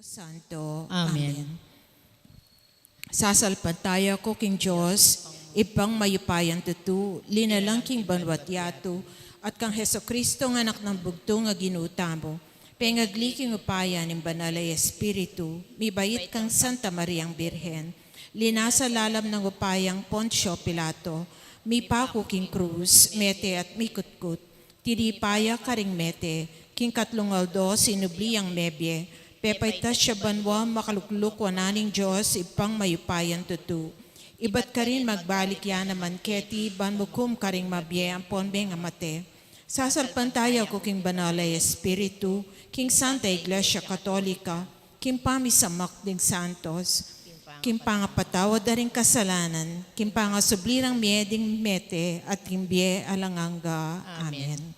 Santo. Amen. Sasalpantaya ko king Diyos, ipang mayupayan tutu, linalang king banwat yato, at kang Heso Kristo ng anak ng bugto nga ginutamo, pengagli king upayan ng banalay Espiritu, mibait kang Santa Mariang Birhen, linasa lalam ng upayang Poncio Pilato, mi pako king krus, mete at mikutkut, tidipaya karing mete, king katlungaldo sinubliang mebye, pepaytas siya banwa makalukluk wananing Diyos ipang mayupayan tutu. Ibat ka rin magbalik yan naman keti banmukum karing mabye ang ponbe nga mate. Sasalpantaya ko king banalay Espiritu, king Santa Iglesia Katolika, king pamisamak ding santos, king pangapatawad na rin kasalanan, king pangasublirang mieding mete at king bie alanganga. Amen.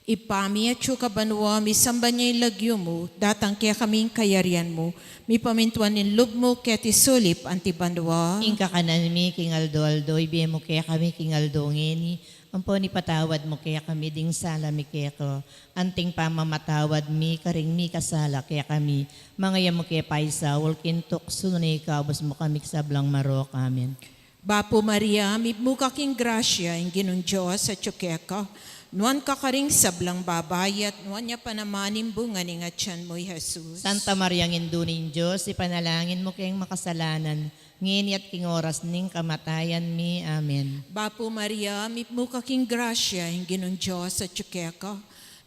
Ipami at syuka banwa, misamba niya ilagyo mo, datang kaya kaming kayarian mo, mi pamintuan ng lub mo, kaya tisulip anti banwa. Ingka kanan mi, king Aldo, ibiye mo kaya kami, king Aldo, ngeni. Ampo ni patawad mo kaya kami, ding sala mi kaya ko. Anting pamamatawad mi, karing mi kasala kaya kami. Mangaya mo kaya paisa, walkintok, sununay kabos mo kami sablang marok. Amen. Bapo Maria, mi muka king grasya, ang ginong Diyos at syukeka, nuan ka karing sablang babayat, nuan niya panamanin bunga ni nga tiyan mo'y Jesus. Santa Mariang Indunin Diyos, ipanalangin mo kayong makasalanan, ngini at king oras ning kamatayan mi. Amen. Bapo Maria, mi muka king grasya, ang ginong Diyos at syukeka,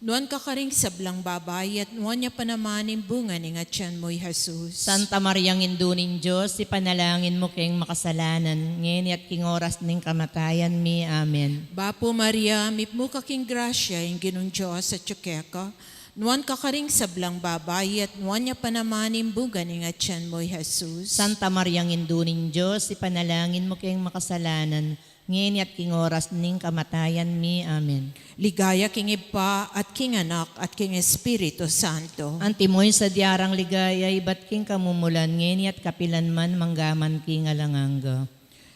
nuan ka karing sablang babayat, nuan niya panamanin bunga ni nga tiyan mo'y Jesus. Santa Mariang Indunin Diyos, ipanalangin mo kayong makasalanan, ngini at king oras ning kamatayan mi. Amen. Bapo Maria, mi muka king grasya, ang ginong Diyos at syukeka, nuan ka karing sablang babayat, nuan niya panamanin bunga ni nga tiyan mo'y Jesus. Santa Mariang Indunin Diyos, ipanalangin mo kayong makasalanan, ngini at king oras ning kamatayan mi. Amen. Ligaya king Ipa at king Anak at king Espiritu Santo. Antimoy sa diarang ligaya, ibat king kamumulan, ngini at kapilan man manggaman king alanganga.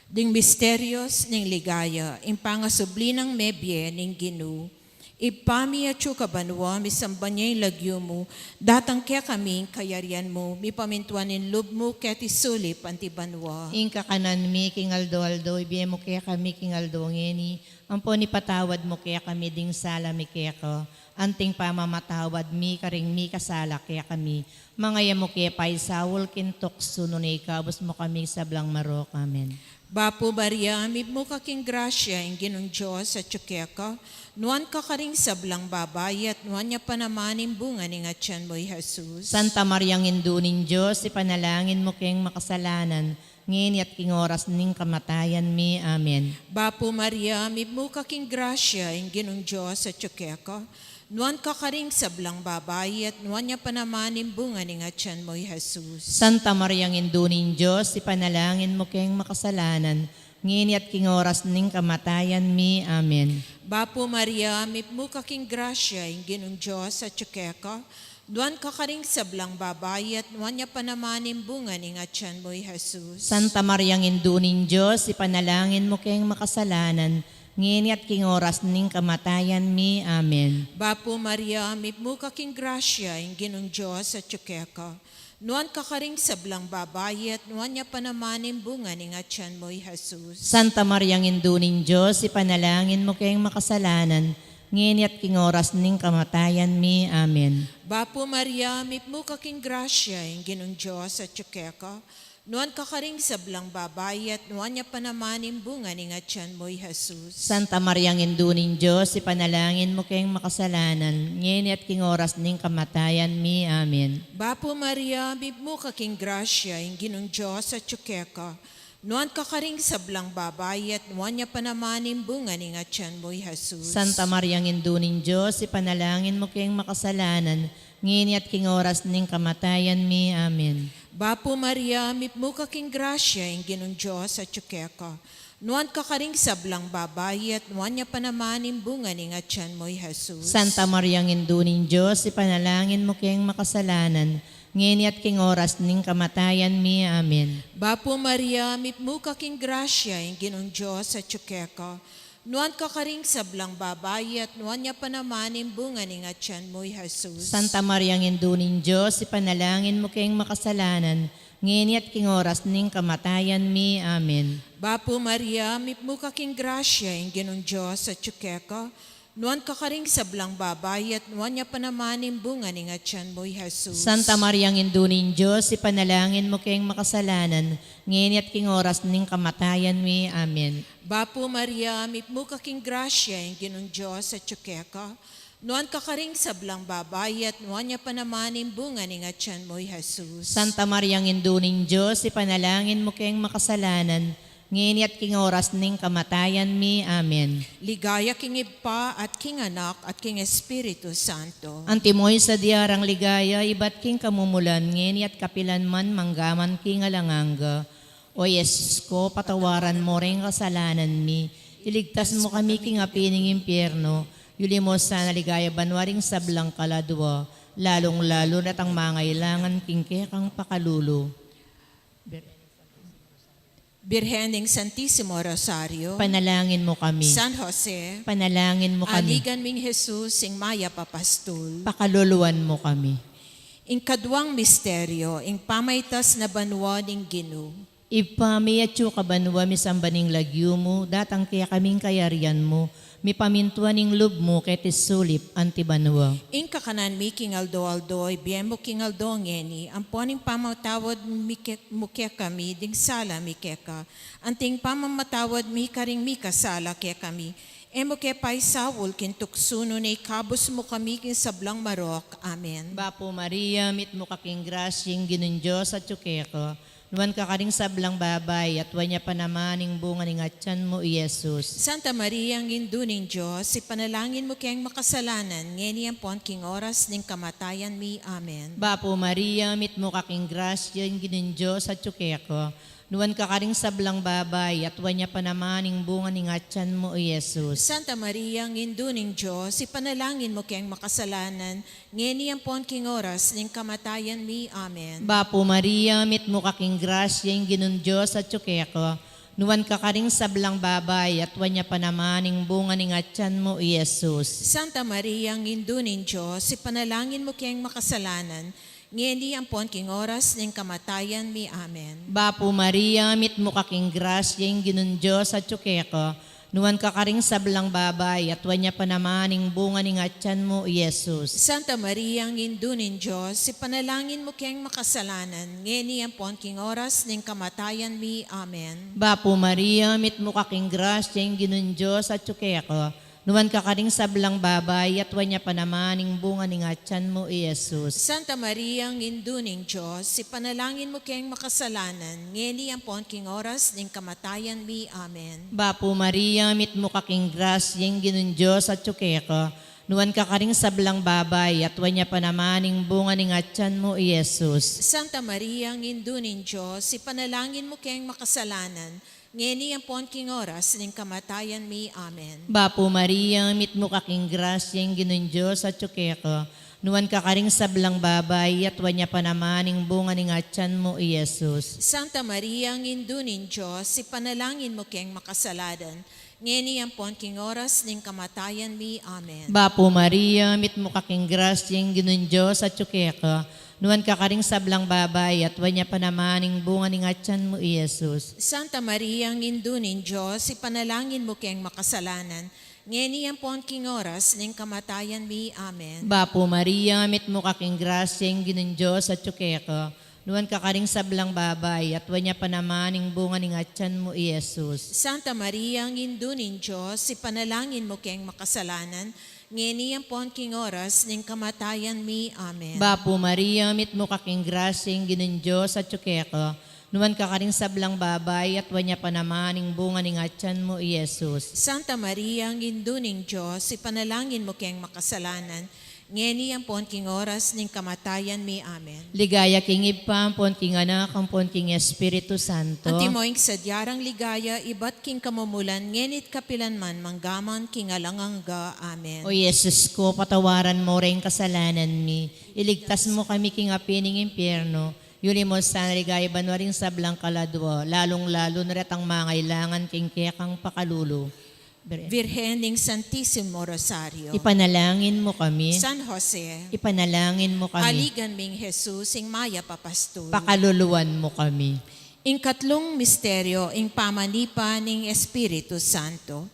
Ding misterios ning ligaya, impangasubli ng mebye ning Ginu, ipami at syuka banwa, misamba niya yung lagyo mo, datang kaya kami kayarian mo, mi pamintuanin lub mo, kaya tisulip anti banwa. Ingka kanan mi, king Aldo, ibiye mo kaya kami, king Aldo, ngini. Ampo ni patawad mo kaya kami, ding sala mi kaya ko. Anting pamamatawad mi, karing mi kasala kaya kami. Mangaya mo kaya paisawol, kintok sununay kabos mo kami sablang marok. Amen. Bapo Maria, mi muka king grasya, ang ginong Diyos at syukeka, nuan ka karing sablang babayat, nuan niya panamanin bunga ni nga tiyan mo'y Jesus. Santa Mariang Indunin Diyos, ipanalangin mo kayong makasalanan, ngini at king oras ning kamatayan mi. Amen. Bapo Maria, mi muka king grasya, ang ginong Diyos at syukeka, nuan ka karing sablang babayat, nuan niya panamanin bunga ni nga tiyan mo'y Jesus. Santa Mariang Indunin Diyos, ipanalangin mo kayong makasalanan, ngini at king oras ning kamatayan mi. Amen. Bapo Maria, mi muka king grasya, ang ginong Diyos at syukeka, nuan ka karing sablang babayat, nuan niya panamanin bunga ni nga tiyan mo'y Jesus. Santa Mariang Indunin Diyos, ipanalangin mo kayong makasalanan, ngini at king oras ning kamatayan mi. Amen. Bapo Maria, mi muka king grasya, ang ginong Diyos at syukeka, nuan ka karing sablang babayat, nuan niya panamanin bunga ni nga tiyan mo'y Jesus. Santa Mariang Indunin Diyos, ipanalangin mo kayong makasalanan, ngini at king oras ning kamatayan mi. Amen. Bapo Maria, mi muka king grasya, ang ginong Diyos at syukeka, nuan ka karing sablang babayat, nuan niya panamanin bunga ni nga tiyan mo'y Jesus. Santa Mariang Indunin Diyos, ipanalangin mo kayong makasalanan, ngini at king oras ning kamatayan mi. Amen. Bapo Maria, mi muka king grasya, ang ginong Diyos at syukeka, nuan ka karing sablang babayat, nuan niya panamanin bunga ni nga tiyan mo'y Jesus. Santa Mariang Indunin Diyos, ipanalangin mo kayong makasalanan, ngini at king oras ning kamatayan mi. Amen. Bapo Maria, mi muka king grasya, ang ginong Diyos at syukeka, nuan ka karing sablang babayat, nuan niya panamanin bunga ni nga tiyan mo'y Jesus. Santa Mariang Indunin Diyos, ipanalangin mo kayong makasalanan, ngini at king oras ning kamatayan mi. Amen. Bapo Maria, mi muka king grasya, ang ginong Diyos at syukeka, Nuan ka karing sablang babay at nuan niya pa naman imbunga ni nga tiyan mo'y Jesus. Santa Maria Induning Diyos, ipanalangin mo kayong makasalanan, ngayon at king oras ning kamatayan mi. Amen. Bapo Maria, mipmo ka king grasya, yung ginong Diyos at tsukeka. Nuan ka karing sablang babay at nuan niya pa naman imbunga ni nga tiyan mo'y Jesus. Santa Maria Induning Diyos, ipanalangin mo kayong makasalanan, ngayon at king oras ning kamatayan mi. Amen. Bapo Maria, mipmo ka king grasya, yung ginong Diyos at tsukeka. Nuan ka karing sablang babay at nuan niya pa naman imbunga ni nga tiyan mo'y Jesus. Santa Maria Induning Diyos, ipanalangin mo kayong makasalanan, ngayon at king oras ning kamatayan mi. Amen. Ligaya king Iba at king Anak at king Espiritu Santo. Antimoy sa diarang ligaya, iba't king kamumulan, ngayon at kapilan man manggaman king alanganga. O Yesus ko, patawaran mo rin kasalanan mi. Iligtas mo kami king apining impyerno. Yulimos sa naligaya banwaring sablang kaladwa. Lalong-lalo na't ang mangailangan king kekang pakalulo. Birhening Santissimo Rosario. Panalangin mo kami. San Jose. Panalangin mo kami. Aligan ming Jesus, sing maya papastul. Pakaluluan mo kami. Ing kadwang misteryo, ing pamaytas na banwa ning Ginoo. Ipamiyatyo ka banwa misambaning lagyo mo, datang kaya kaming kayarian mo, mi pamintuan ning lub mo ket sulip antibanwa. Ing kakanan mi king aldo, biyemo king aldo ngeni, ampuaning pamatawad mukya kami, ding sala mi keka. Anting pamamatawad mi karing mi kasala kaya kami. Emo kaya pa'y sawol kintuksuno na ikabos mo kami kin sablang marok. Amen. Bapo Maria, mit mo kaking grasyeng ginun Diyos at tsukeko. Nuwan ka karing sablang babay at wanya pa naman ing bunga ning atyan mo, Yesus. Santa Maria, ang induning Diyos, ipanalangin mo kayang makasalanan, ngeni pon king oras ning kamatayan mi. Amen. Bapo Maria, mit mo kaking grasyeng ginun Diyos at tsukeko. Nuwan ka karing sablang babay at wanya pa naman ing bunga ning atyan mo, Yesus. Santa Maria, ang induning Diyos, ipanalangin mo kayang makasalanan, ngeni pon king oras ning kamatayan mi. Amen. Bapo Maria, mit mo kaking grasyeng ginun Diyos at tsukeko. Nuwan ka karing sablang babay at wanya pa naman ing bunga ning atyan mo, Yesus. Santa Maria, ang induning Diyos, ipanalangin mo kayang makasalanan, ngeni pon king oras ning kamatayan mi. Amen. Bapo Maria, mit mo kaking grasyeng ginun Diyos at tsukeko. Nuwan ka karing sablang babay at wanya pa naman ing bunga ning atyan mo, Yesus. Santa Maria, ang induning Diyos, ipanalangin mo kayang makasalanan, ngeni pon king oras ning kamatayan mi. Amen. Bapo Maria, mit mo kaking grasyeng ginun Diyos at tsukeko. Nuwan ka karing sablang babay at wanya pa naman ing bunga ning atyan mo, Yesus. Santa Maria, ang induning Diyos, ipanalangin mo kayang makasalanan, ngeni pon king oras ning kamatayan mi. Amen. Bapo Maria, mit mo kaking grasyeng ginun Diyos at tsukeko. Nuwan ka karing sablang babay at wanya pa naman ing bunga ning atyan mo, Yesus. Santa Maria, ang induning Diyos, ipanalangin mo kayang makasalanan, ngeni pon king oras ning kamatayan mi. Amen. Bapo Maria, mit mo kaking grasyeng ginun Diyos at tsukeko. Nuwan ka karing sablang babay at wanya pa naman ing bunga ning atyan mo, Yesus. Santa Maria, ang induning Diyos, ipanalangin mo kayang makasalanan, ngeni pon king oras ning kamatayan mi. Amen. Bapo Maria, mit mo kaking grasyeng ginun Diyos at tsukeko. Nuwan ka karing sablang babay at wanya pa naman ing bunga ning atyan mo, Yesus. Santa Maria, ang induning Diyos, ipanalangin mo kayang makasalanan, ngeni pon king oras ning kamatayan mi. Amen. Bapo Maria, mit mo kaking grasyeng ginun Diyos at tsukeko. Nuwan ka karing sablang babay at wanya pa naman ing bunga ning atyan mo, Yesus. Santa Maria, ang induning Diyos, ipanalangin mo kayang makasalanan, ngeni pon king oras ning kamatayan mi. Amen. Bapo Maria, mit mo kaking grasyeng ginun Diyos at tsukeko. Nuwan ka karing sablang babay at wanya pa naman ing bunga ning atyan mo, Yesus. Santa Maria, ang induning Diyos, ipanalangin mo kayang makasalanan, ngeni pon king oras ning kamatayan mi. Amen. Ligaya king Iba, ampon king Anak, ampon king Espiritu Santo. Antimoing sa diarang ligaya, iba't king kamumulan, ngenit kapilan man, manggaman king alanganga. Amen. O Yesus ko, patawaran mo rin kasalanan mi. Iligtas mo kami king apining impyerno. Yulimos sa naligaya banwaring sablang kaladwa, lalong-lalo na ret ang mangailangan king kekang pakalulo. Virgening Santissimo Rosario, Ipanalangin mo kami. San Jose, Ipanalangin mo kami. aligan ming Jesus, ing maya papastol. Pakaluluwan mo kami. Ing katlong misteryo, ing pamanipan ng Espiritu Santo.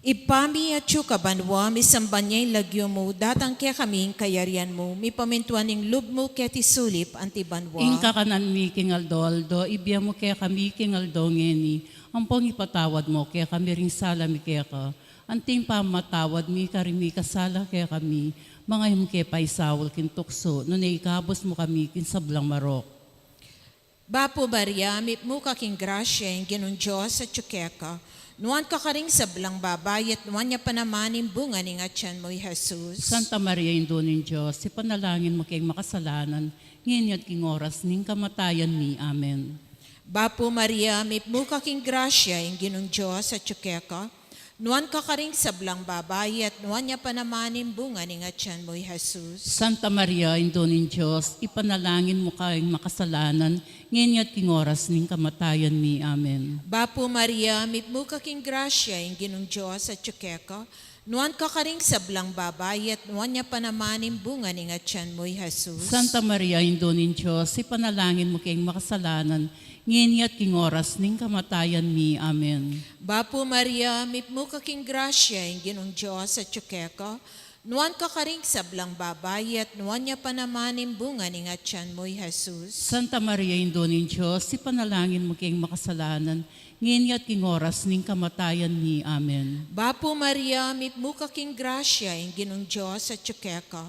Ipami at banwa, misambanyay lagyo mo, datang kaya kaming kayarian mo, mi pamintuan ng lub mo kaya tisulip antibanwa. Inka kanan mi king Aldo, ibiya mo kaya kami king Aldo ngeni. Ampong ipatawad mo kaya kami ring sala mi kaya ka. Anting pamatawad mi karimi kasala kaya kami. Mga yung kaya paisawal kin tukso, no naikabos mo kami kin sablang marok. Bapo Maria, mit mo kaking grasya, ing ginong Diyos at tsukeka. Nuan ka karing sablang babayat, nuan niya panamanin bunga ning atyan mo, Jesus. Santa Maria, Indonin Diyos, ipanalangin mo kayong makasalanan, ngayon at king oras ning kamatayan ni. Amen. Bapo Maria, may muka king grasya, ing ginong Diyos at tsukeka. Nuan ka karing sablang babae at nuan niya panamanin bunga ning atyan mo, Jesus. Santa Maria, Indonin Diyos, ipanalangin mo kayong makasalanan, ngayon at king oras ning kamatayan ni. Amen. Bapo Maria, may muka king grasya, ing ginong Diyos at tsukeka. Nuan ka karing sablang babae at nuan niya panamanin bunga ning atyan mo, Jesus. Santa Maria, Indonin Diyos, ipanalangin mo kayong makasalanan, ngayon at king oras ning kamatayan ni. Amen. Bapo Maria, mit mo kaking grasya, ing ginong Diyos at tsukeka. Nuan ka karing sablang babae at nuan niya panamanin bunga ning atyan mo, Jesus. Santa Maria, Indonin Diyos, ipanalangin mo kayong makasalanan, ngayon at king oras ning kamatayan ni. Amen. Bapo Maria, mit mo kaking grasya, ing ginong Diyos at tsukeka.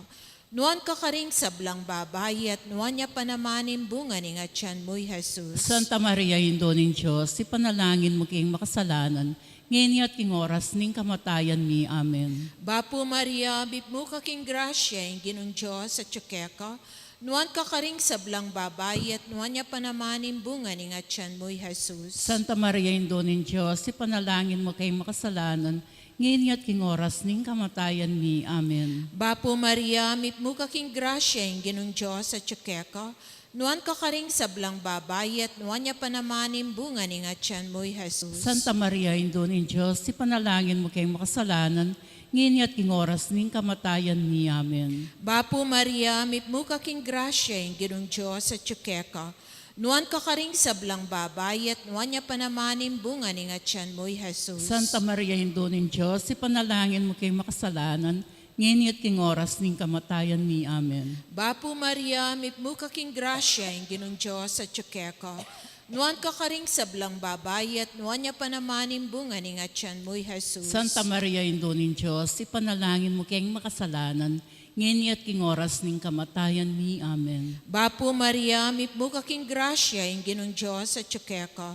Nuan ka karing sablang babae at nuan niya panamanin bunga ning atyan mo, Jesus. Santa Maria, Indonin Diyos, ipanalangin mo kayong makasalanan, ngayon at king oras ning kamatayan ni. Amen. Bapo Maria, mit mo kaking grasya, ing ginong Diyos at tsukeka. Nuan ka karing sablang babae at nuan niya panamanin bunga ning atyan mo, Jesus. Santa Maria, Indonin Diyos, ipanalangin mo kayong makasalanan, ngayon at king oras ning kamatayan ni. Amen. Bapo Maria, mit mo kaking grasya, ing ginong Diyos at tsukeka. Nuan ka karing sablang babae at nuan niya panamanin bunga ning atyan mo, Jesus. Santa Maria, Indonin Diyos, ipanalangin mo kayong makasalanan, ngayon at king oras ning kamatayan ni. Amen. Bapo Maria, mit mo kaking grasya, ing ginong Diyos at tsukeka. Nuan ka karing sablang babae at nuan niya panamanin bunga ning atyan mo, Jesus. Santa Maria, Indonin Diyos, ipanalangin mo kayong makasalanan, ngayon at king oras ning kamatayan ni. Amen. Bapo Maria, mit mo kaking grasya, ing ginong Diyos at tsukeka. Nuan ka karing sablang babae at nuan niya panamanin bunga ning atyan mo, Jesus. Santa Maria, Indonin Diyos, ipanalangin mo kayong makasalanan, ngayon at king oras ning kamatayan ni. Amen. Bapo Maria, mit mo kaking grasya, ing ginong Diyos at tsukeka.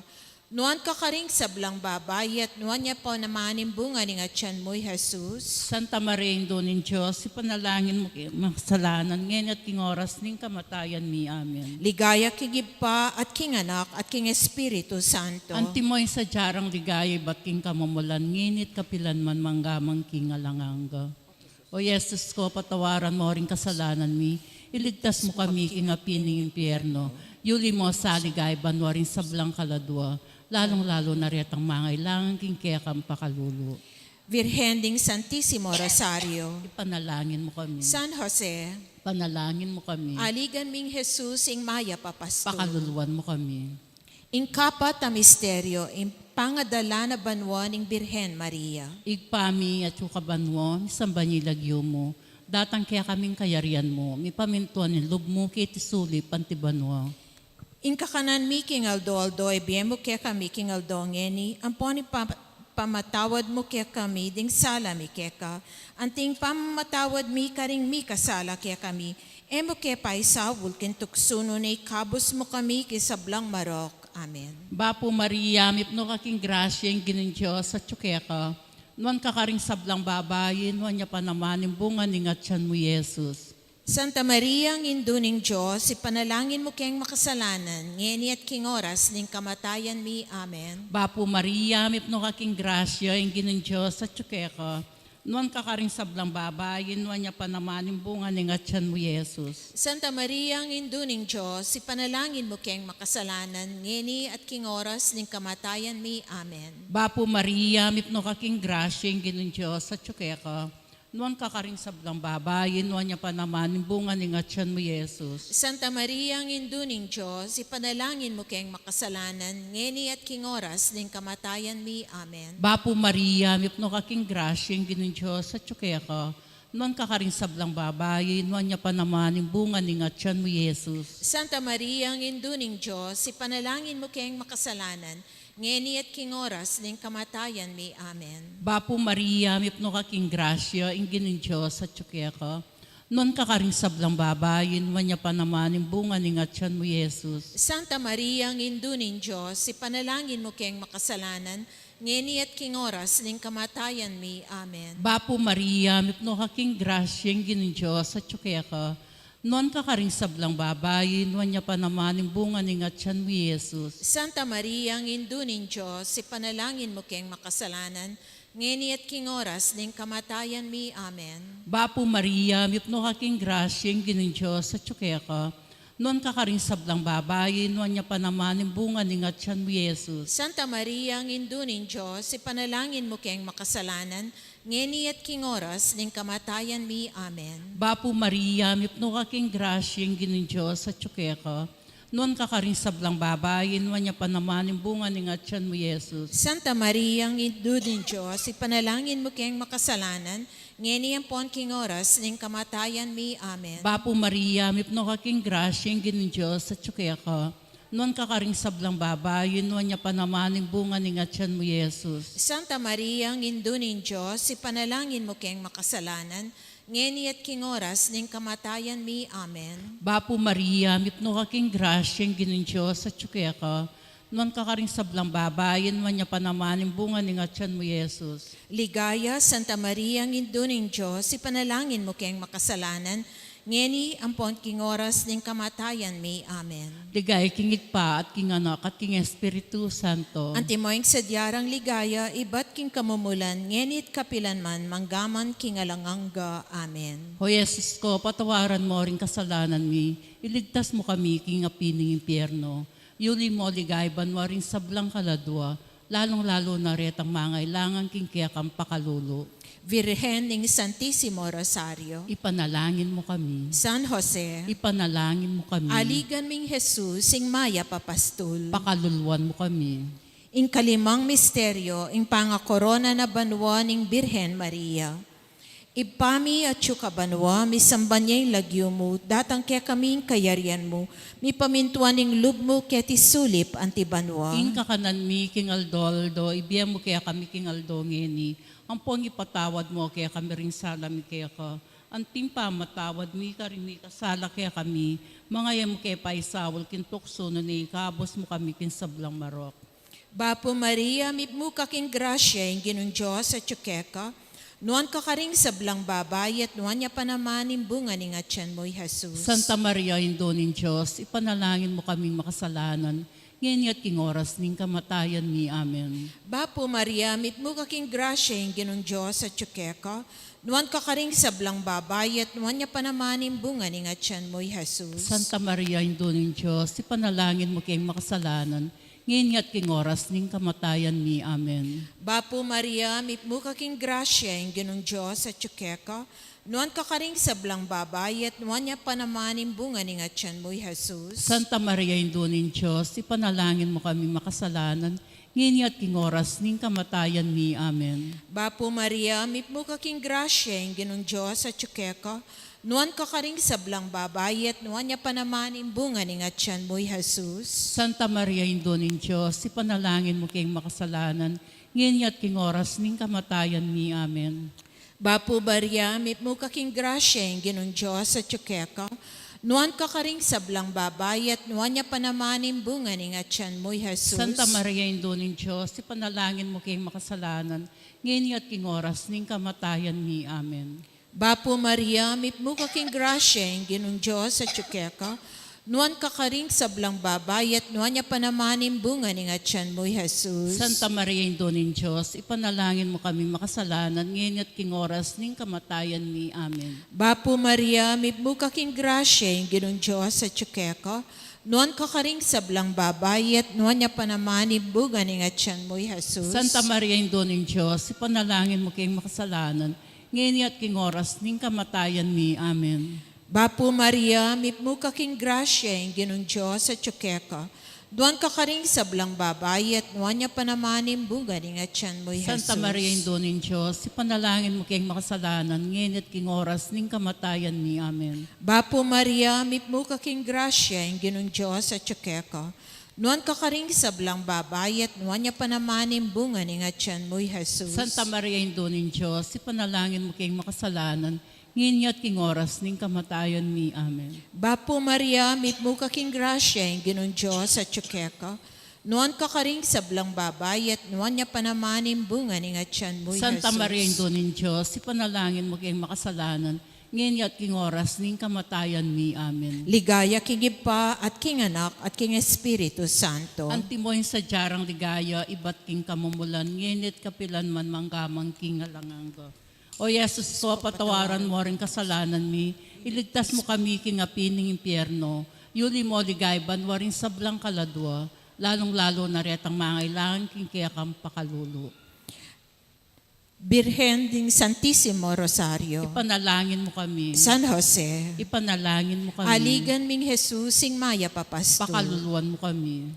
Nuan ka karing sablang babae at nuan niya panamanin bunga ning atyan mo, Jesus. Santa Maria, Indonin Diyos, ipanalangin mo kayong makasalanan, ngayon at king oras ning kamatayan ni. Amen. Ligaya kigibpa at king anak at king Espiritu Santo. Antimoy sa jarang ligaya, ba't king kamumulan, nginit kapilan man manggamang king alanganga. O Yesus ko, patawaran mo rin kasalanan mi, iligtas mo kami kingapining impyerno, yuli mo sa ligay, banwa rin sablang kaladwa, lalong-lalo na rin ang mangailangan king kaya kang pakalulu. Virgening Santissimo Rosario, Ipanalangin mo kami. San Jose, Panalangin mo kami. aligan ming Jesus, ing maya papastol. Pakaluluwan mo kami. Ing kapat na misteryo, ing pangadala na banwa ning Birhen Maria. Igpami at yukabanwo, sambanyilagyo mo, datang kaya kaming kayarian mo, mi pamintuan ng lub mo kiti sulip antibanwa. In kakanan mi king Aldo, ebiyem mo kaya kami king Aldo ngeni, ampon pamatawad mo kaya kami, ding sala mi kaya ka, anting pamatawad mi karing mi kasala kaya kami, emo kaya paisawul kintuksuno na ikabos mo kami kisablang marok. Amen. Bapo Maria, mipno kaking grasya yung ginin Diyos sa tsukeka, nuan kakaring sablang babayin, nuan niya pa naman yung bunga ning atyan mo, Jesus. Santa Maria, ang induning Diyos, ipanalangin mo kayang makasalanan, ngeni at king oras, ning kamatayan mi. Amen. Bapo Maria, mipno kaking grasya yung ginin Diyos sa tsukeka, Nuan ka ka rin sablang babayin, nuan niya pa naman yung bunga ni ngatyan mo, Jesus. Santa Maria, ang induning Diyos, ipanalangin mo kayong makasalanan, ngeni at king oras ning kamatayan mi. Amen. Bapo Maria, mipno ka king grasya, yung ginong Diyos, at ka. Nuan ka ka rin sablang babayin, nuan niya pa naman yung bunga ni ngatyan mo, Jesus. Santa Maria, ang induning Diyos, ipanalangin mo kayong makasalanan, ngeni at king oras ning kamatayan mi. Amen. Bapo Maria, mipno ka king grasya, yung ginong Diyos, at ka. Nuan ka ka rin sablang babayin, nuan niya pa naman yung bunga ni ngatyan mo, Jesus. Santa Maria, ang induning Diyos, ipanalangin mo kayong makasalanan, ngeni at king oras ning kamatayan mi. Amen. Bapo Maria, mipno ka king grasya, yung ginong Diyos, at ka. Nuan ka ka rin sablang babayin, nuan niya pa naman yung bunga ni ngatyan mo, Jesus. Santa Maria, ang induning Diyos, ipanalangin mo kayong makasalanan, ngeni at king oras ning kamatayan mi. Amen. Bapo Maria, mipno ka king grasya, yung ginong Diyos, at ka. Nuan ka ka rin sablang babayin, nuan niya pa naman yung bunga ni ngatyan mo, Jesus. Santa Maria, ang induning Diyos, ipanalangin mo kayong makasalanan, ngeni at king oras ning kamatayan mi. Amen. Bapo Maria, mipno ka king grasya, yung ginong Diyos, at ka. Nuan ka ka rin sablang babayin, nuan niya pa naman yung bunga ni ngatyan mo, Jesus. Santa Maria, ang induning Diyos, ipanalangin mo kayong makasalanan, ngeni at king oras ning kamatayan mi. Amen. Bapo Maria, mipno ka king grasya, yung ginong Diyos, at ka. Nuan ka ka rin sablang babayin, nuan niya pa naman yung bunga ni ngatyan mo, Jesus. Santa Maria, ang induning Diyos, ipanalangin mo kayong makasalanan, ngeni ang pon king oras ning kamatayan mi. Amen. Bapo Maria, mipno ka king grasya, yung ginong Diyos, at ka. Nuan ka ka rin sablang babayin, nuan niya pa naman yung bunga ni ngatyan mo, Jesus. Santa Maria, ang induning Diyos, ipanalangin mo kayong makasalanan, ngeni at king oras ning kamatayan mi. Amen. Bapo Maria, mipno ka king grasya, yung ginong Diyos, at ka. Nuan ka ka rin sablang babayin, nuan niya pa naman yung bunga ni ngatyan mo, Jesus. Ligaya, Santa Maria, ang induning Diyos, ipanalangin mo kayong makasalanan, ngeni ang pon king oras ning kamatayan mi. Amen. Ligay kingit pa at king anak at king Espiritu Santo. Antimoing sadyarang ligaya, ibat king kamumulan, ngenit kapilanman, manggaman king alangangga. Amen. O Jesus ko, patawaran mo rin kasalanan mi, iligtas mo kami king apining impyerno. Yuli mo ligay banwa rin sablang kaladwa, lalong-lalo na retang mga ilangan king kiyakang pakalulo. Virhen ning Santissimo Rosario, Ipanalangin mo kami. San Jose, Ipanalangin mo kami. aligan ming Jesus, sing maya papastul. Pakaluluan mo kami. Ing kalimang misteryo, ing pangakorona na banwa ning Birhen Maria. Ipami at syuka banwa, misamban niya yung lagyo mo, datang kaya kaming kayarian mo, mi pamintuan ning lub mo kaya tisulip anti banwa. Ing kakanan mi king Aldoldo, ibiyam mo kaya kami king Aldo ngeni. Ang pong ipatawad mo kaya kami rin sala mi kaya ka. Ang timpa matawad mi ka rin mi kasala kaya kami. Mga yam kaya paisawal kintukso no ni kabos mo kami kin sablang marok. Bapo Maria, mipmuka king grasya, ing ginong Diyos at syukeka, nuan ka karing sablang babay at nuan niya pa naman yung bunga ni ngatyan mo'y Jesus. Santa Maria, Indonin Diyos, ipanalangin mo kaming makasalanan, ngayon at king oras ning kamatayan mi. Amen. Bapo Maria, mipmuka king grasya, ing ginong Diyos at syukeka, nuan ka karing sablang babay at nuan niya pa naman yung bunga ni ngatyan mo'y Jesus. Santa Maria, Indonin Diyos, ipanalangin mo kaming makasalanan, ngayon at king oras ning kamatayan mi. Amen. Bapo Maria, mipmuka king grasya, ing ginong Diyos at syukeka, nuan ka karing sablang babay at nuan niya pa naman yung bunga ni ngatyan mo'y Jesus. Santa Maria, Indonin Diyos, ipanalangin mo kami makasalanan, ngayon at king oras ning kamatayan mi. Amen. Bapo Maria, mipmuka king grasya, ing ginong Diyos at syukeka, nuan ka karing sablang babay at nuan niya pa naman yung bunga ni ngatyan mo'y Jesus. Santa Maria, Indonin Diyos, ipanalangin mo kayong makasalanan, ngayon at king oras ning kamatayan mi. Amen. Bapo Maria, mipmuka king grasya, ing ginong Diyos at syukeka, nuan ka karing sablang babay at nuan niya pa naman yung bunga ni ngatyan mo'y Jesus. Santa Maria, Indonin Diyos, ipanalangin mo kayong makasalanan, ngayon at king oras ning kamatayan mi. Amen. Bapo Maria, mipmuka king grasya, ing ginong Diyos at syukeka, Nuan kakaring sablang babayat, nuan niya panamanin bunga ni nga tiyan mo, Jesus. Santa Maria, Ino ng Diyos, ipanalangin mo kami makasalanan, ngayon at king oras ning kamatayan ni. Amen. Bapo Maria, may buka king grasya, yung ginong Diyos sa tsukeko. Nuan kakaring sablang babayat, nuan niya panamanin bunga ni nga tiyan mo, Jesus. Santa Maria, Ino ng Diyos, ipanalangin mo kayong makasalanan, ngayon at king oras ning kamatayan ni. Amen. Bapo Maria, may muka king grasya, yung ginong Diyos sa tsukeko. Duan kakaring sablang babayat, nuan niya panamanin bunga ni nga tiyan mo, Jesus. Santa Maria, Ino ng Diyos, ipanalangin mo kayong makasalanan, ngayon at king oras ning kamatayan ni. Amen. Bapo Maria, may muka king grasya, yung ginong Diyos sa tsukeko. Nuan kakaring sablang babayat, nuan niya panamanin bunga ni nga tiyan mo, Jesus. Santa Maria, Ino ng Diyos, ipanalangin mo kayong makasalanan, ngayon at king oras ning kamatayan ni. Amen. Bapo Maria, may muka king grasya, yung ginong Diyos sa tsukeko. Nuan kakaring sablang babayat, nuan niya panamanin bunga ni nga tiyan mo, Santa Jesus. Maria, Ino ng Diyos, ipanalangin mo kayong makasalanan, ngayon at king oras ning kamatayan ni. Amen. Ligaya king Ipa at king Anak at king Espiritu Santo. Antimoy sa jarang ligaya, iba't king kamumulan, ngayon at kapilan man manggamang king alanganggo. O Yesus, so patawaran mo rin kasalanan mi, iligtas mo kami kingapi ng impyerno, yuli mo ligay banwa rin sablang kaladwa, lalong-lalo na retang mangailangan king kaya kang pakalulu. Birhen ding Santissimo Rosario. Ipanalangin mo kami. San Jose. Ipanalangin mo kami. Aligan ming Jesus sing maya papasto. Pakaluluan mo kami.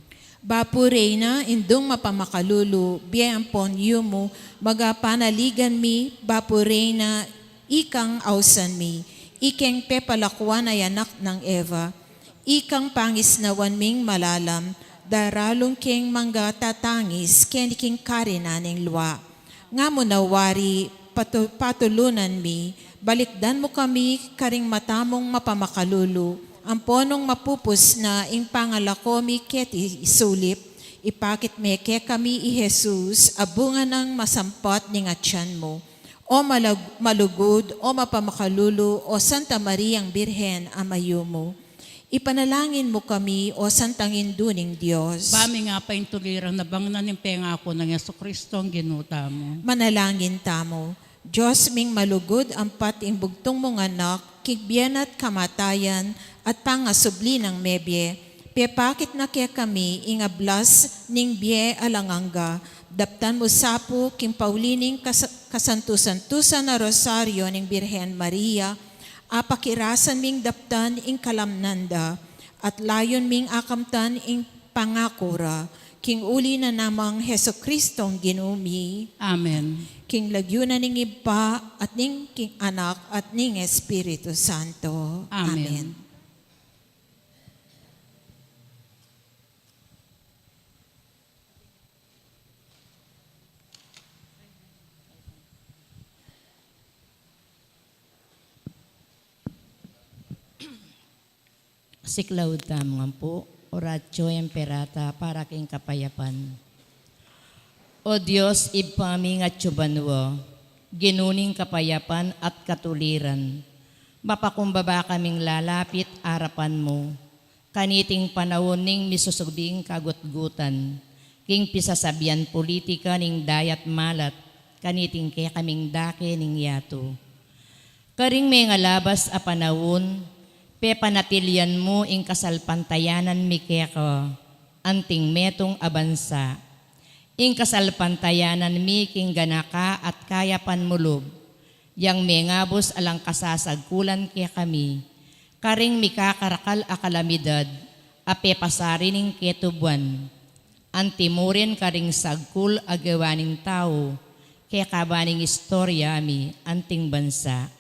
Bapo Reina, indong mapamakalulu, biyampon yumo, magapanaligan mi, Bapo Reina, ikang ausan mi, ikeng pepalakwan ay anak ng Eva, ikang pangisnawan ming malalam, daralong king mangga tatangis, king karinaning luwa. Nga mo nawari, patulunan mi, balikdan mo kami, karing matamong mapamakalulu, ang ponong mapupus na ing pangalako mi keti isulip, ipakit meke kami i Jesus, abungan ng masampot ni nga tiyan mo. O malugod, o mapamakalulu, o Santa Maria ang Birhen, amayo mo. Ipanalangin mo kami, o Santang Induning Diyos. Bami nga pa yung tulirang nabang nanimpenga ako ng Yeso Kristo ang ginuta mo. Manalangin tamo. Diyos ming malugod ang pating bugtong mong anak, kigbiyan at kamatayan, at pangasubli ng mebye, pepakit na kaya kami, ingablas ning bie alanganga, daptan mo sapo, kimpaulining kasantusan-tusan na rosaryo ning Birhen Maria, apakirasan ming daptan ing kalamnanda, at layon ming akamtan ing pangakura, king uli na namang Heso Kristong ginumi, Amen. king lagyunan ning Iba, at ning king Anak, at ning Espiritu Santo. Amen. Siklaud tamang po, oratio emperata para king kapayapan. O Diyos, ibpaming at tsubanwo, ginuning kapayapan at katuliran. Mapakumbaba kaming lalapit arapan mo, kaniting panahon ning misusubing kagutgutan, king pisasabian politika ning dayat malat, kaniting kaya kaming dake ning yato. Karing may nga labas a panahon, pepanatilyan mo ing kasalpantayanan mi keko, anting metong abansa. Ing kasalpantayanan mi king ganaka at kayapan mulub, yang mengabos alang kasasagkulan kaya kami, karing mikakarakal a kalamidad, ape pasarining ketubuan, antimurin karing sagkul agawaning tao, kaya kabaning istorya mi anting bansa.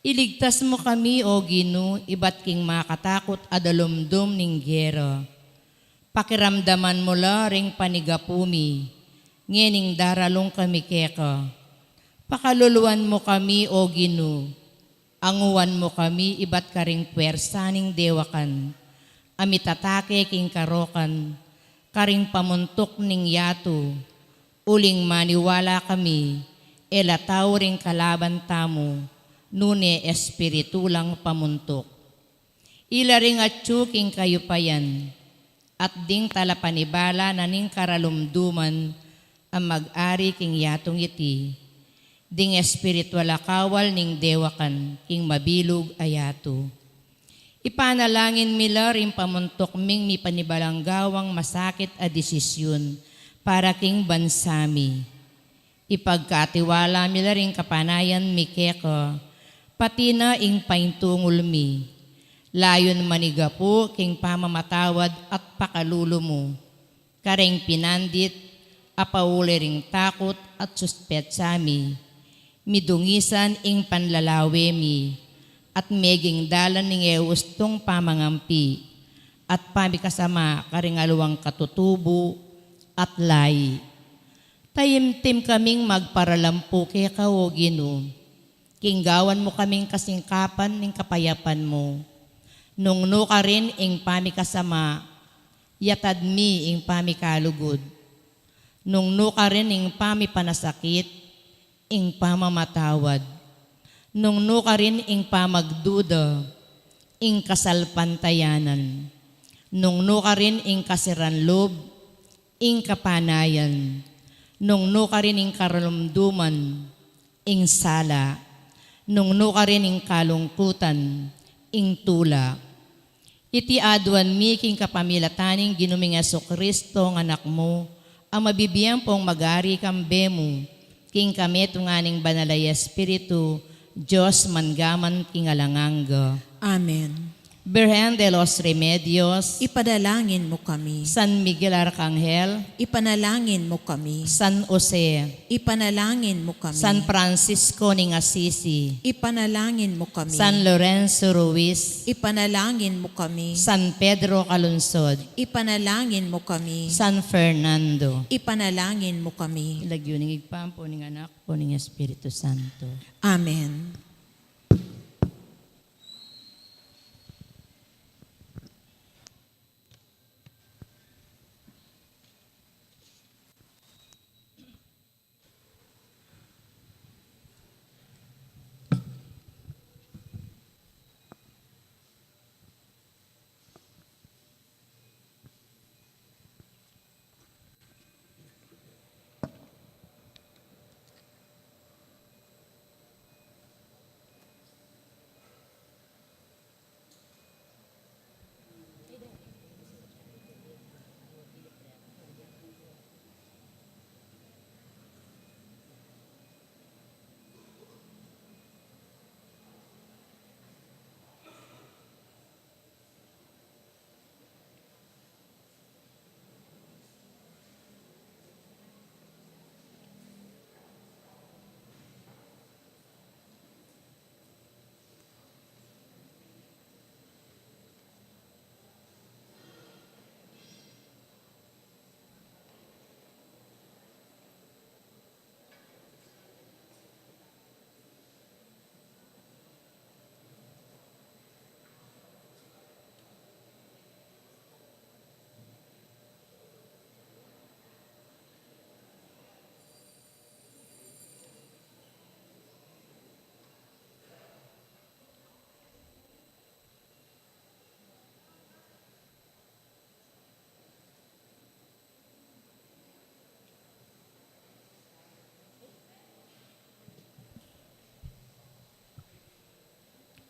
Iligtas mo kami, O Gino, iba't king makatakot adalumdum ning gero. Pakiramdaman mo la ring panigapumi, ngening daralong kami keko. Pakaluluan mo kami, O Gino, anguwan mo kami, iba't karing puwersaning dewakan, amitatake king karokan, karing pamuntok ning yato, uling maniwala kami, elataw ring kalaban tamo, nune espiritu lang pamuntok. Ilaring at tsuking kayo pa yan, at ding talapanibala na ning karalumduman ang mag-ari king yatong iti. Ding espiritual akawal ning dewakan king mabilog ayato. Ipanalangin mila rin pamuntok ming mi panibalanggawang masakit a desisyon para king bansami. Ipagkatiwala mila rin kapanayan mi keko, pati na ing paintungol mi. Layon manigapo king pamamatawad at pakalulo mo. Kareng pinandit, apauli ring takot at suspet sami. Midungisan ing panlalawe mi, at meging dalan ning ewustong pamangampi, at pamikasama karing aluwang katutubo at layi. Tayimtim kaming magparalampo kay kao Ginoo. Kinggawan mo kaming kasingkapan ning kapayapan mo. Nungno ka rin ing pamikasama, yatad mi ing pamikalugod. Nungno ka rin ing pamipanasakit, ing pamamatawad. Nungno ka rin ing pamagduda, ing kasalpantayanan. Nungno ka rin ing kasiranlob, ing kapanayan. Nungno ka rin ing karalumduman, ing sala. Nungno ka rin ing kalungkutan, ing tula. Iti adwan mi king kapamilataning ginuming Jesu-Kristo ng anak mo, ang mabibiyang pong magari kambe mo, king kami tunganing banalay Espiritu, Diyos mangaman king alanganga. Amen. Virgen de los Remedios, Ipadalangin mo kami. San Miguel Arcangel, Ipanalangin mo kami. San Jose, Ipanalangin mo kami. San Francisco ning Assisi, Ipanalangin mo kami. San Lorenzo Ruiz, Ipanalangin mo kami. San Pedro Calungsod, Ipanalangin mo kami. San Fernando. Ipanalangin mo kami. Ilagyo ning igpampo ning anak po ning Espiritu Santo. Amen.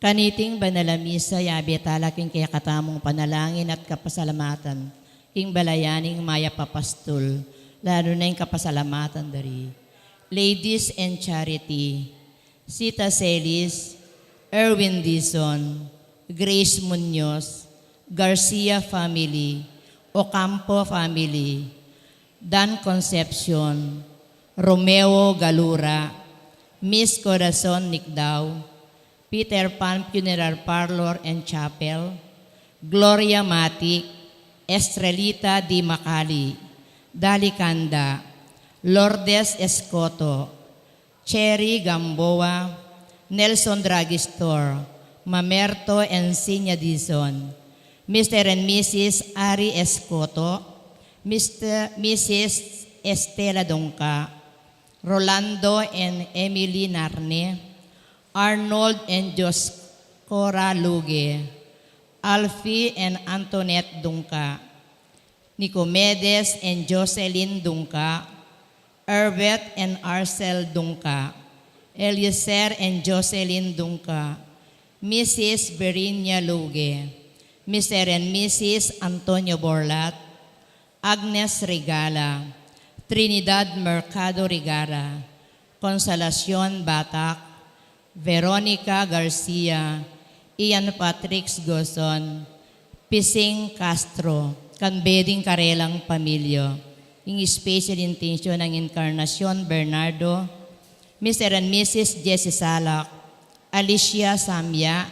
Kaniting banalamisa, yabi talaking kaya katamong panalangin at kapasalamatan, king balayaning maya papastol, lalo na yung kapasalamatan dari. Ladies and Charity, Sita Celis, Erwin Dizon, Grace Munoz, Garcia family, Ocampo family, Dan Concepcion, Romeo Galura, Miss Corazon Nicdao, Peter Pan Funeral Parlor and Chapel, Gloria Matic, Estrelita Di Macali, Dalicanda, Lourdes Escoto, Cherry Gamboa, Nelson Dragistor, Mamerto Encinia Dizon, Mr. and Mrs. Ari Escoto, Mrs. Estela Dongka, Rolando and Emily Narne, Arnold and Joscora Luge, Alfie and Antoinette Dungka, Nicomedes and Jocelyn Dungka, Herbert and Arcel Dungka, Eliezer and Jocelyn Dungka, Mrs. Berinia Luge, Mr. and Mrs. Antonio Borlat, Agnes Regala, Trinidad Mercado Rigara, Consolacion Batak, Veronica Garcia, Ian Patricks Gozon, Pising Castro, Kanbeding Karelang Pamilyo, yung special intention ng Encarnacion Bernardo, Mr. and Mrs. Jessie Salak, Alicia Samya,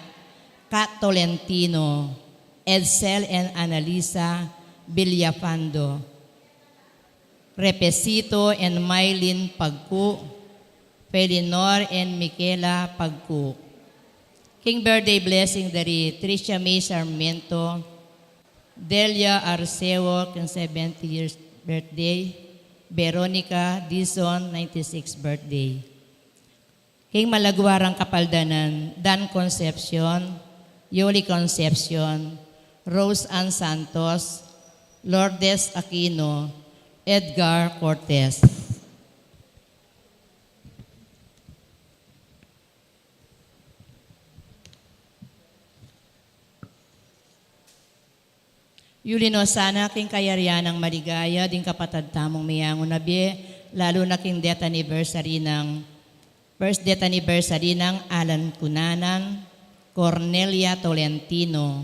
Kat Tolentino, Edsel and Analisa Villafando, Repesito and Mylene Pagku, Felinor and Michaela Pagku. King birthday blessing dari Tricia May Sarmiento, Delia Arceo, kung 70 years birthday, Veronica Dizon, 96 birthday. King Malagwarang Kapaldanan, Dan Concepcion, Yoli Concepcion, Rose Ann Santos, Lourdes Aquino, Edgar Cortez. Yulino sana king kayaryanang maligaya, din kapatad tamong miyangon nabi, lalo na king first death anniversary ng Alan Cunanan, Cornelia Tolentino,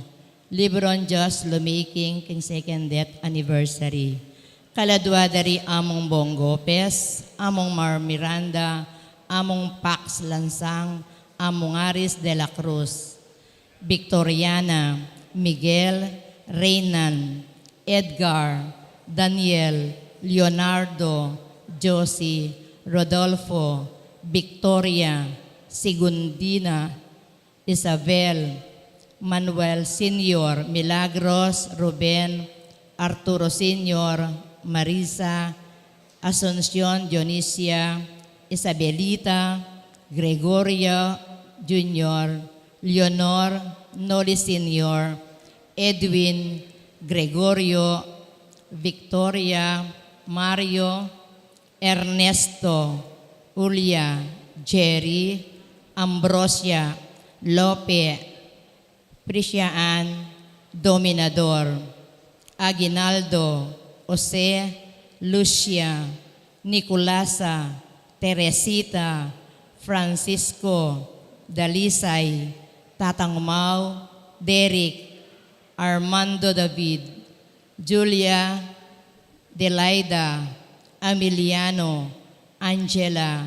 Libron Jos Lumaking king second death anniversary. Kaladwa dari among Bong Gopez, among Mar Miranda, among Pax Lansang, among Aris de la Cruz, Victoriana, Miguel, Reynan, Edgar, Daniel, Leonardo, Josie, Rodolfo, Victoria, Sigundina, Isabel, Manuel Senior, Milagros, Ruben, Arturo Senior, Marisa, Asuncion, Dionisia, Isabelita, Gregorio Jr., Leonor, Noli Senior, Edwin, Gregorio, Victoria, Mario, Ernesto, Julia, Jerry, Ambrosia, Lope, Prisiaan, Dominador, Aguinaldo, Jose, Lucia, Nicolasa, Teresita, Francisco, Dalisay, Tatang Mau, Derek, Armando David, Julia, Delaida, Emiliano, Angela,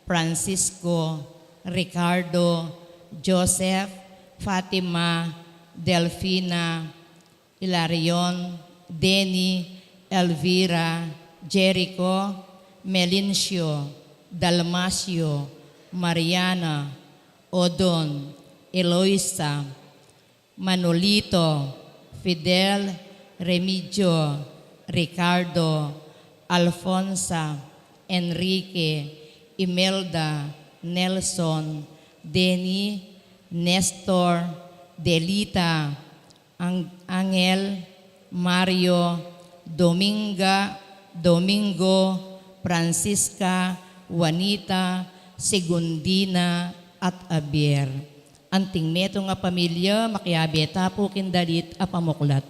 Francisco, Ricardo, Joseph, Fatima, Delfina, Hilarion, Denny, Elvira, Jericho, Melincio, Dalmasio, Mariana, Odon, Eloisa, Manolito, Fidel, Remigio, Ricardo, Alfonsa, Enrique, Imelda, Nelson, Denny, Nestor, Delita, Angel, Mario, Domingo, Francisca, Juanita, Segundina, at Aber. Anting meto nga pamilya, makiabeta po kindalit a pamuklat.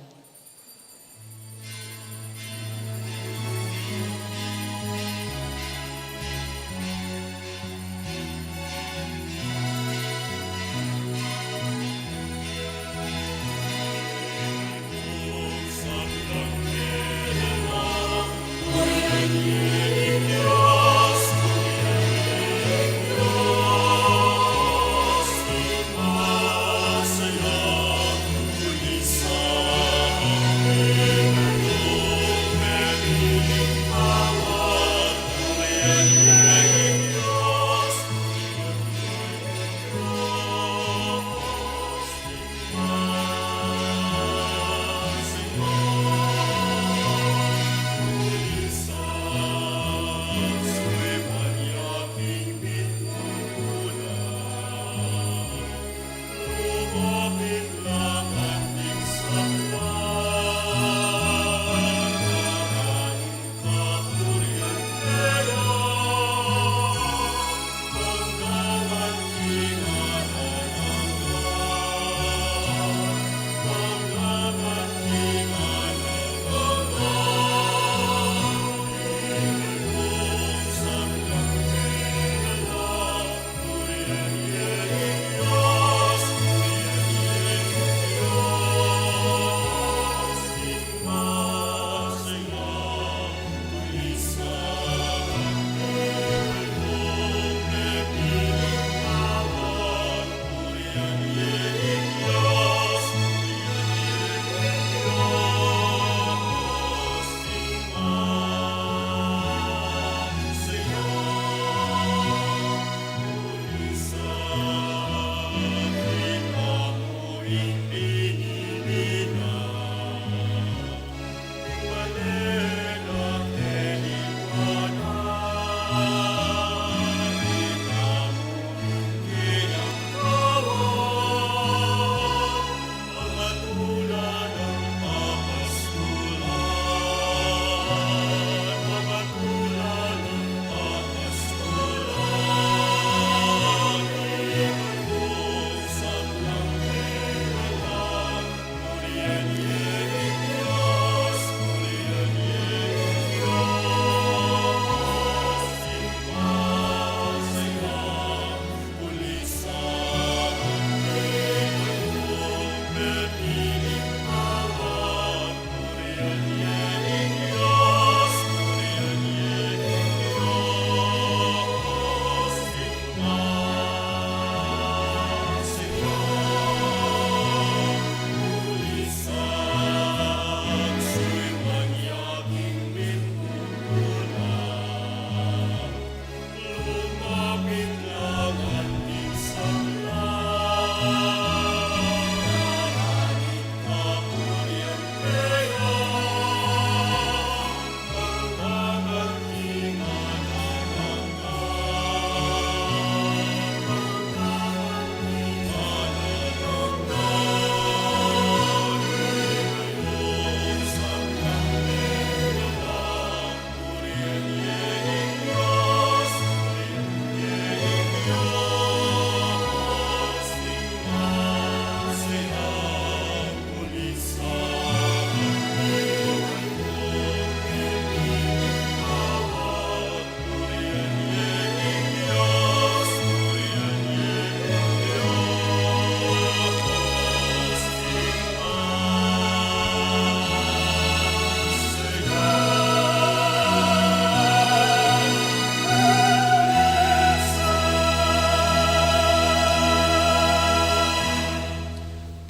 Saya, Lisa.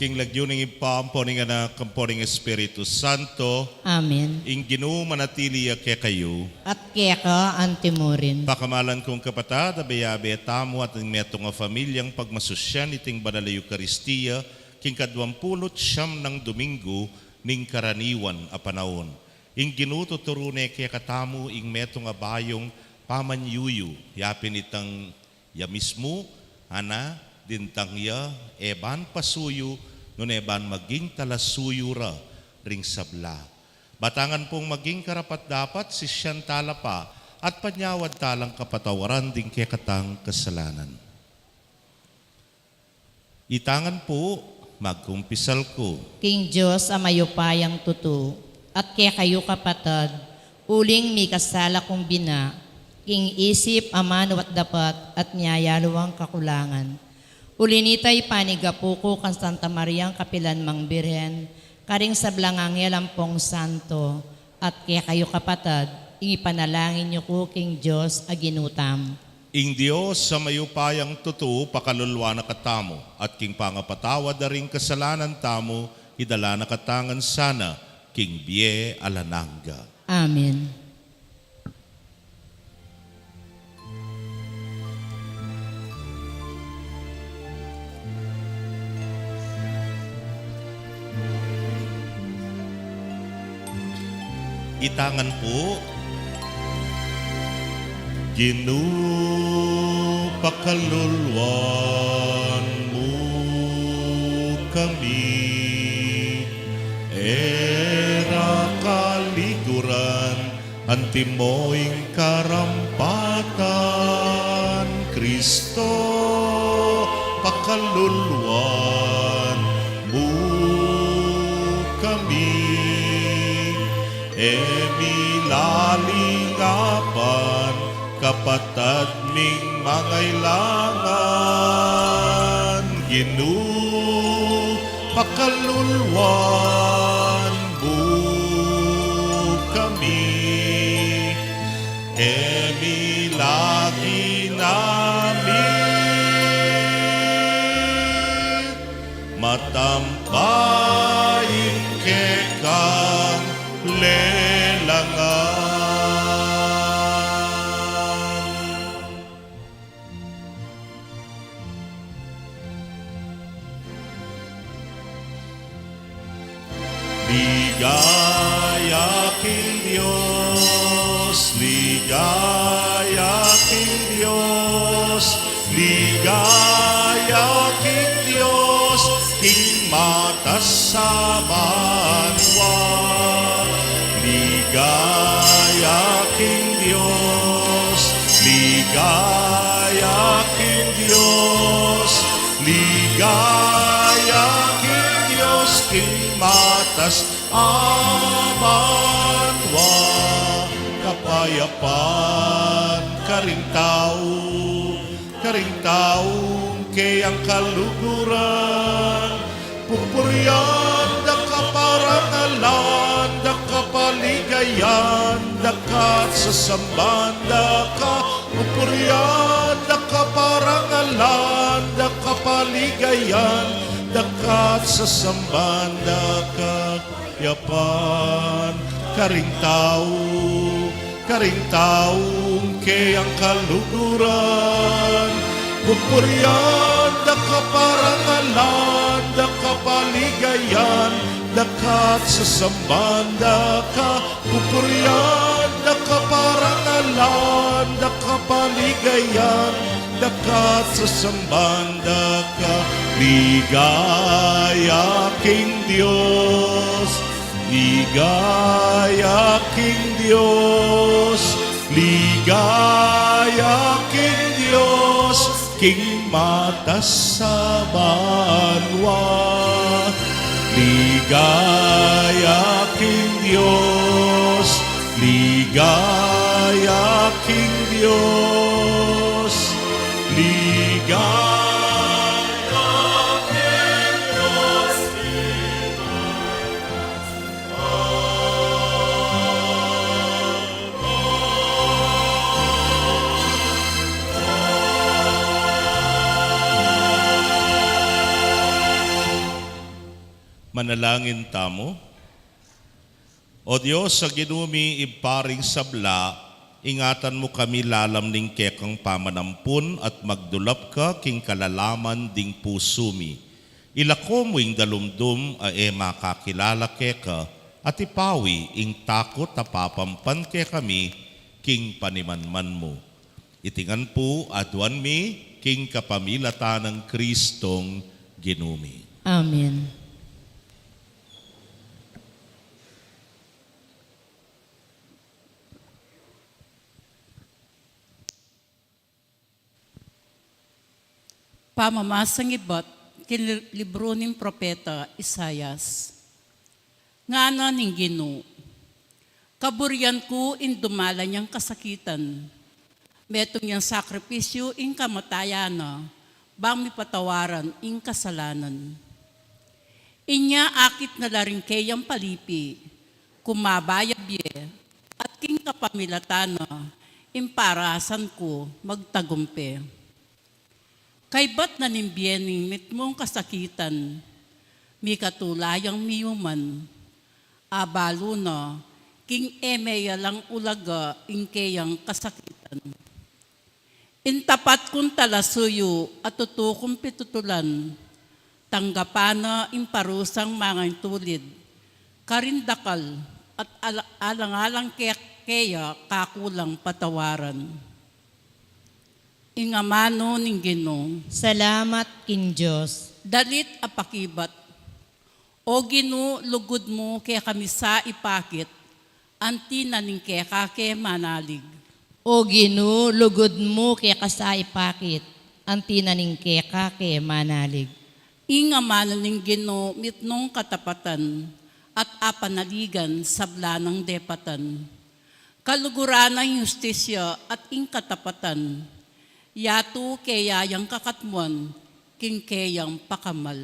King lagyoning ipamponing anak kamponing Espiritu Santo, Amen. ing Ginoo manatili kaya kayo. At kaya ka, antimurin. Pakamalan kong kapatad, abayabe tamo at ang metong familyang pagmasusyan iting banal na Eukaristiya, king kadwampulot siyam ng Domingo, ning karaniwan a panahon. Ing Ginoo tuturune kaya katamo ing metong abayong pamanyuyu, yapin itang ya mismo, ana, dintang ya, eban pasuyo, nun eban maging talasuyo ra, ring sabla. Batangan pong maging karapat dapat si siyan tala pa, at panyawad talang kapatawaran ding kekatang kasalanan. Itangan po, magkumpisal ko. King Diyos amayupayang tutu, at kaya kayo kapatad, uling mi kasala kong bina, king isip amano at dapat at niyayaluang kakulangan. Ulinitay panigapuko kan Santa Mariang Kapilan Mang Birhen, karing sablangangel ampong santo, at kaya kayo kapatad, ipanalangin niyo ko king Diyos aginutam. Ing Diyos sa mayupayang tutu, pakalulwa na katamo, at king pangapatawad na ring kasalanan tamo, idala na katangan sana, king biye alananga. Amen. Itangan po, Ginoo pakalulwan mo kami, era kaliguran, antimoing karampatan, Kristo pakalulwan mo kami, emilalingapan, kapatad ning mangailangan, Ginoo pakalulwan mo kami, emilagi namin, matampain kekang lelangan. Ligaya king Diyos, ligaya king Diyos, ligaya king Diyos, king matas sa banwa. Ligaya king Diyos, ligaya king Diyos, ligaya king Diyos, king matas amanwa, kapayapan karing tao kayang kaluguran, pupuryan da kaparangalan, da kapaligayan, dakat sasamban, da ka pupuryan, da kaparangalan, da kapaligayan, dakat sasamban, da kayapan, karing taong kayang kaluguran, pupuryan, da kaparangalan, da kapaligayan, dakat sasamban, da ka pupuryan, da kaparangalan, da kapaligayan, dakat sasamban, da ka ligaya king Diyos, ligaya king Diyos, ligaya king Diyos, king matas sa banwa. Ligaya king Diyos, ligaya king Diyos, ligaya king Diyos, Manalangin tamo. O Diyos, sa ginumi iparing sabla, ingatan mo kami lalam ning kekang pamanampun at magdulap ka king kalalaman ding pusumi. Ilako mo ing dalumdum a makakilala keka at ipawi ing takot a papampan ke kami king panimanman mo. Itingan po aduan mi king kapamilata ng Kristong ginumi. Amen. Pamamasang ibat, kinlibro ng propeta Isayas. Ngana ning Ginoo, kaburian ko in dumala niyang kasakitan, metong niyang sakripisyo in kamatayana, bang mipatawaran in kasalanan. Inya akit na laring kayang palipi, kumabayabye, at king kapamilatana, imparasan ko magtagumpe. Kay ba't nanimbiyening mitmong kasakitan, mi katulayang miyuman, abalo na, king emeya lang ulaga ing kayang kasakitan. Intapat kong talasuyo at tutukong pitutulan, tanggapana imparusang mga tulid, karindakal at alang-alang kaya kakulang patawaran. Ingamano ning Ginoo, Salamat king Diyos. dalit apakibat. O Ginoo, lugod mo kaya kami sa ipakit, anti na ning kaya kake manalig. O Ginoo, lugod mo kaya kasaipakit, ang tinaning keka kaya manalig. Ingamano ning Ginoo, mitnong katapatan, at apanaligan sabla ng depatan. Kaluguran ng justisya at ingkatapatan, yato kayayang kakatmuan, king kayang pakamal.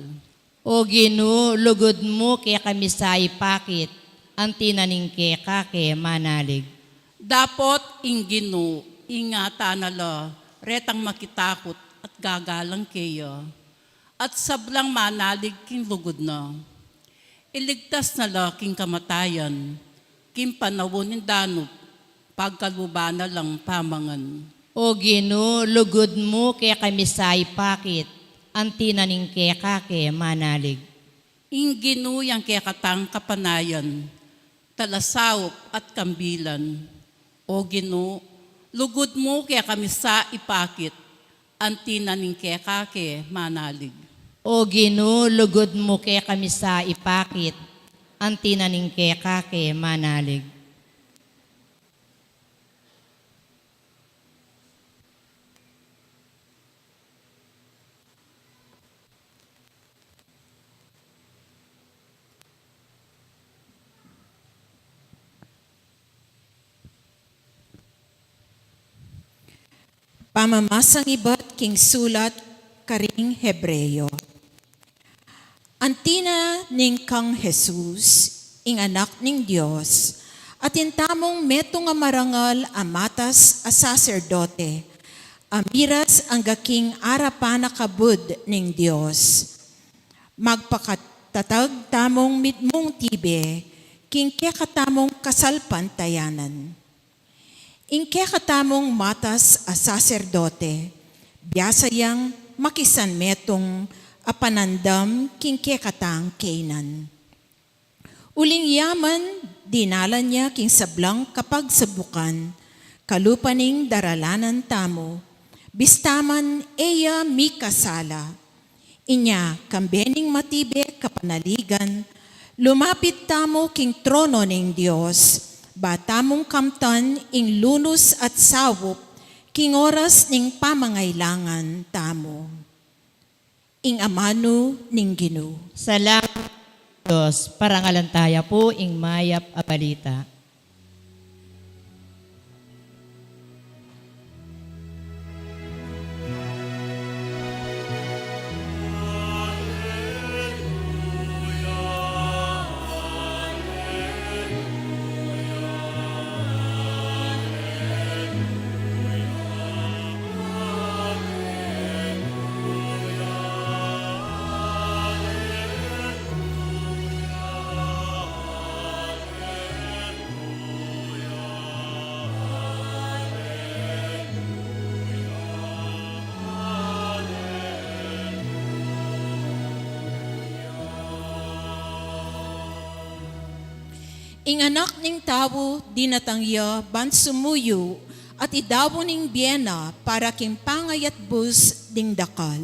O Ginoo, lugod mo kaya kami sa ipakit, ang tinaning keka kaya manalig. Dapot ing Ginoo, ingatan nala, retang makitakot at gagalang kaya, at sablang manalig king lugod na. Iligtas nala king kamatayan, king panawon ng danop, pagkalubana lang pamangan. O Ginoo, lugod mo kaya kami sa ipakit, ang tinaning keka kaya manalig. Ing Ginoo yang kaya katang kapanayan, talasawop at kambilan. O Ginoo, lugod mo kaya kami sa ipakit, ang tinaning kaya kake manalig. O Ginoo, lugod mo kaya kami sa ipakit, ang tinaning keka kaya manalig. Pamamasang ibat king sulat karing Hebreyo. Antina ning kang Jesus, ing anak ning Dios, at intamong metong nga marangal amatas a saserdote, amiras ang gaking arapan na kabud ning Dios. Magpakatatag tamong mitmong tibe, king kaya katamong kasalpantayanan. Ingke katamong matas a saserdote, biyasayang makisan metong apanandam kingke katang kainan. Uling yaman, dinala niya king sablang kapag sabukan, kalupaning daralanan tamo, bistaman eya mi kasala. Inya, kambening matibe kapanaligan, lumapit tamo king trono ning Dios, batamong kamtan ing lunos at sawop, king oras ning pamangailangan tamo. Ing amano ning Ginoo. Salamat Diyos, parangalantaya po ing mayap a balita. Inganak ning tawo dinatangya ban sumuyo at idabo ning biyena para kimpangayat bus ding dakal.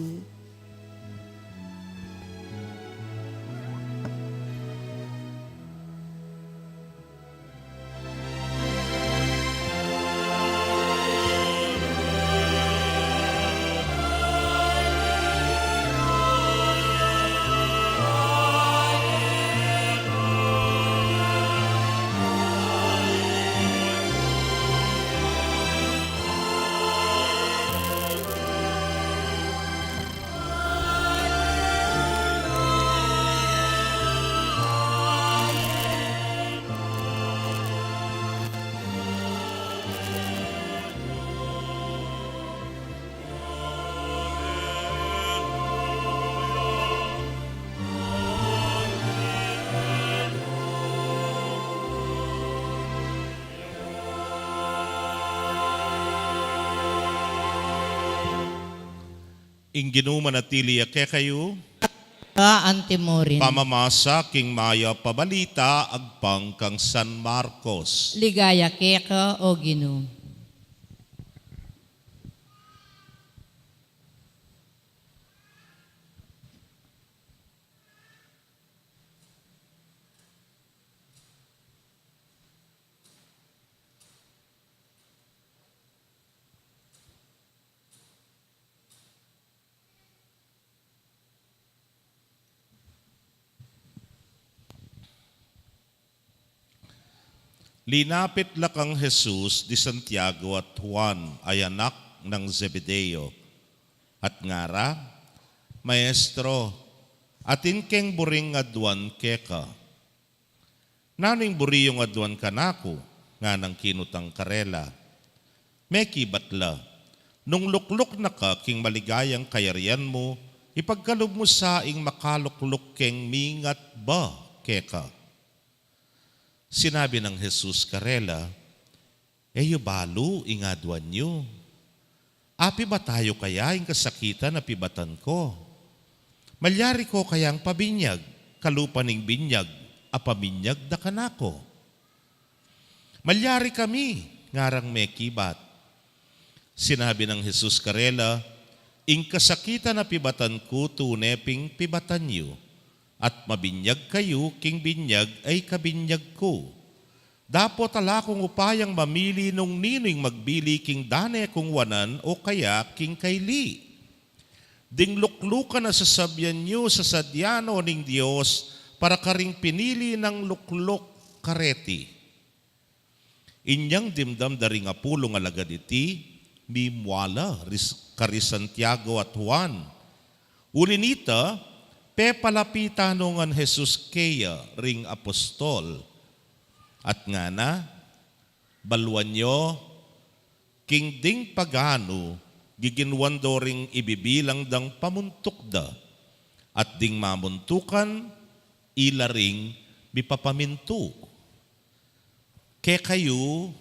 Inginu manatili ke kayo, Antimorin. pamamasa king maya pabalita agpang kang San Marcos. Ligaya keka o Ginoo. Linapit lakang Jesus di Santiago at Juan ay anak ng Zebedeo. At ngara, Maestro, atin keng buring adwan keka. Naning buriyong adwan kanako, nga nang kinutang karela. Meki batla, nung lukluk na ka king maligayang kayarian mo, ipagkalob mo sa ing makalukluk keng mingat ba keka. Sinabi ng Jesus karela, eyo balo ingadwan nyo. Api ba tayo kaya yung kasakitan na pibatan ko? Malyari ko kayang pabinyag, kalupaning binyag, apabinyag da kanako. Malyari kami, ngarang may kibat. Sinabi ng Jesus karela, ing kasakitan na pibatan ko tuneping pibatan nyo. At mabinyag kayo, king binyag ay kabinyag ko. Dapo tala kong upayang mamili nung nining magbili king dane kung wanan o kaya king kayli. Ding luklukan na sasabyan nyo sa sadyano ning Diyos para karing pinili ng luklok kareti. Inyang dimdam daring apulo nga lagad iti, mimwala kari Santiago at Juan. Ulinita, pe palapitan nungan Jesus kaya ring apostol. At nga na, balwan nyo, king ding pagano, giginwan do ring ibibilang dang pamuntok da. At ding mamuntukan, ila ring bipapaminto. Ke kayo,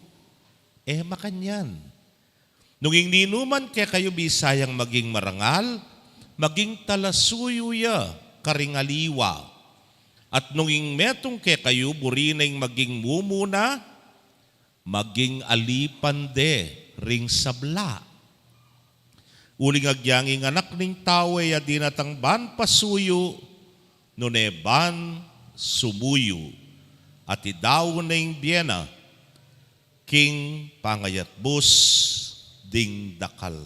makanyan. Nung ninuman ke kayo bisayang maging marangal, maging talasuyuya, karingaliwa. At nunging metong ke kayo burinay maging mumuna, maging alipande ring sabla. Uling agyanging anak ning tawe ya dinatang ban pasuyo, nune ban sumuyo. At idaw na yung biyena, king pangayat bus ding dakal.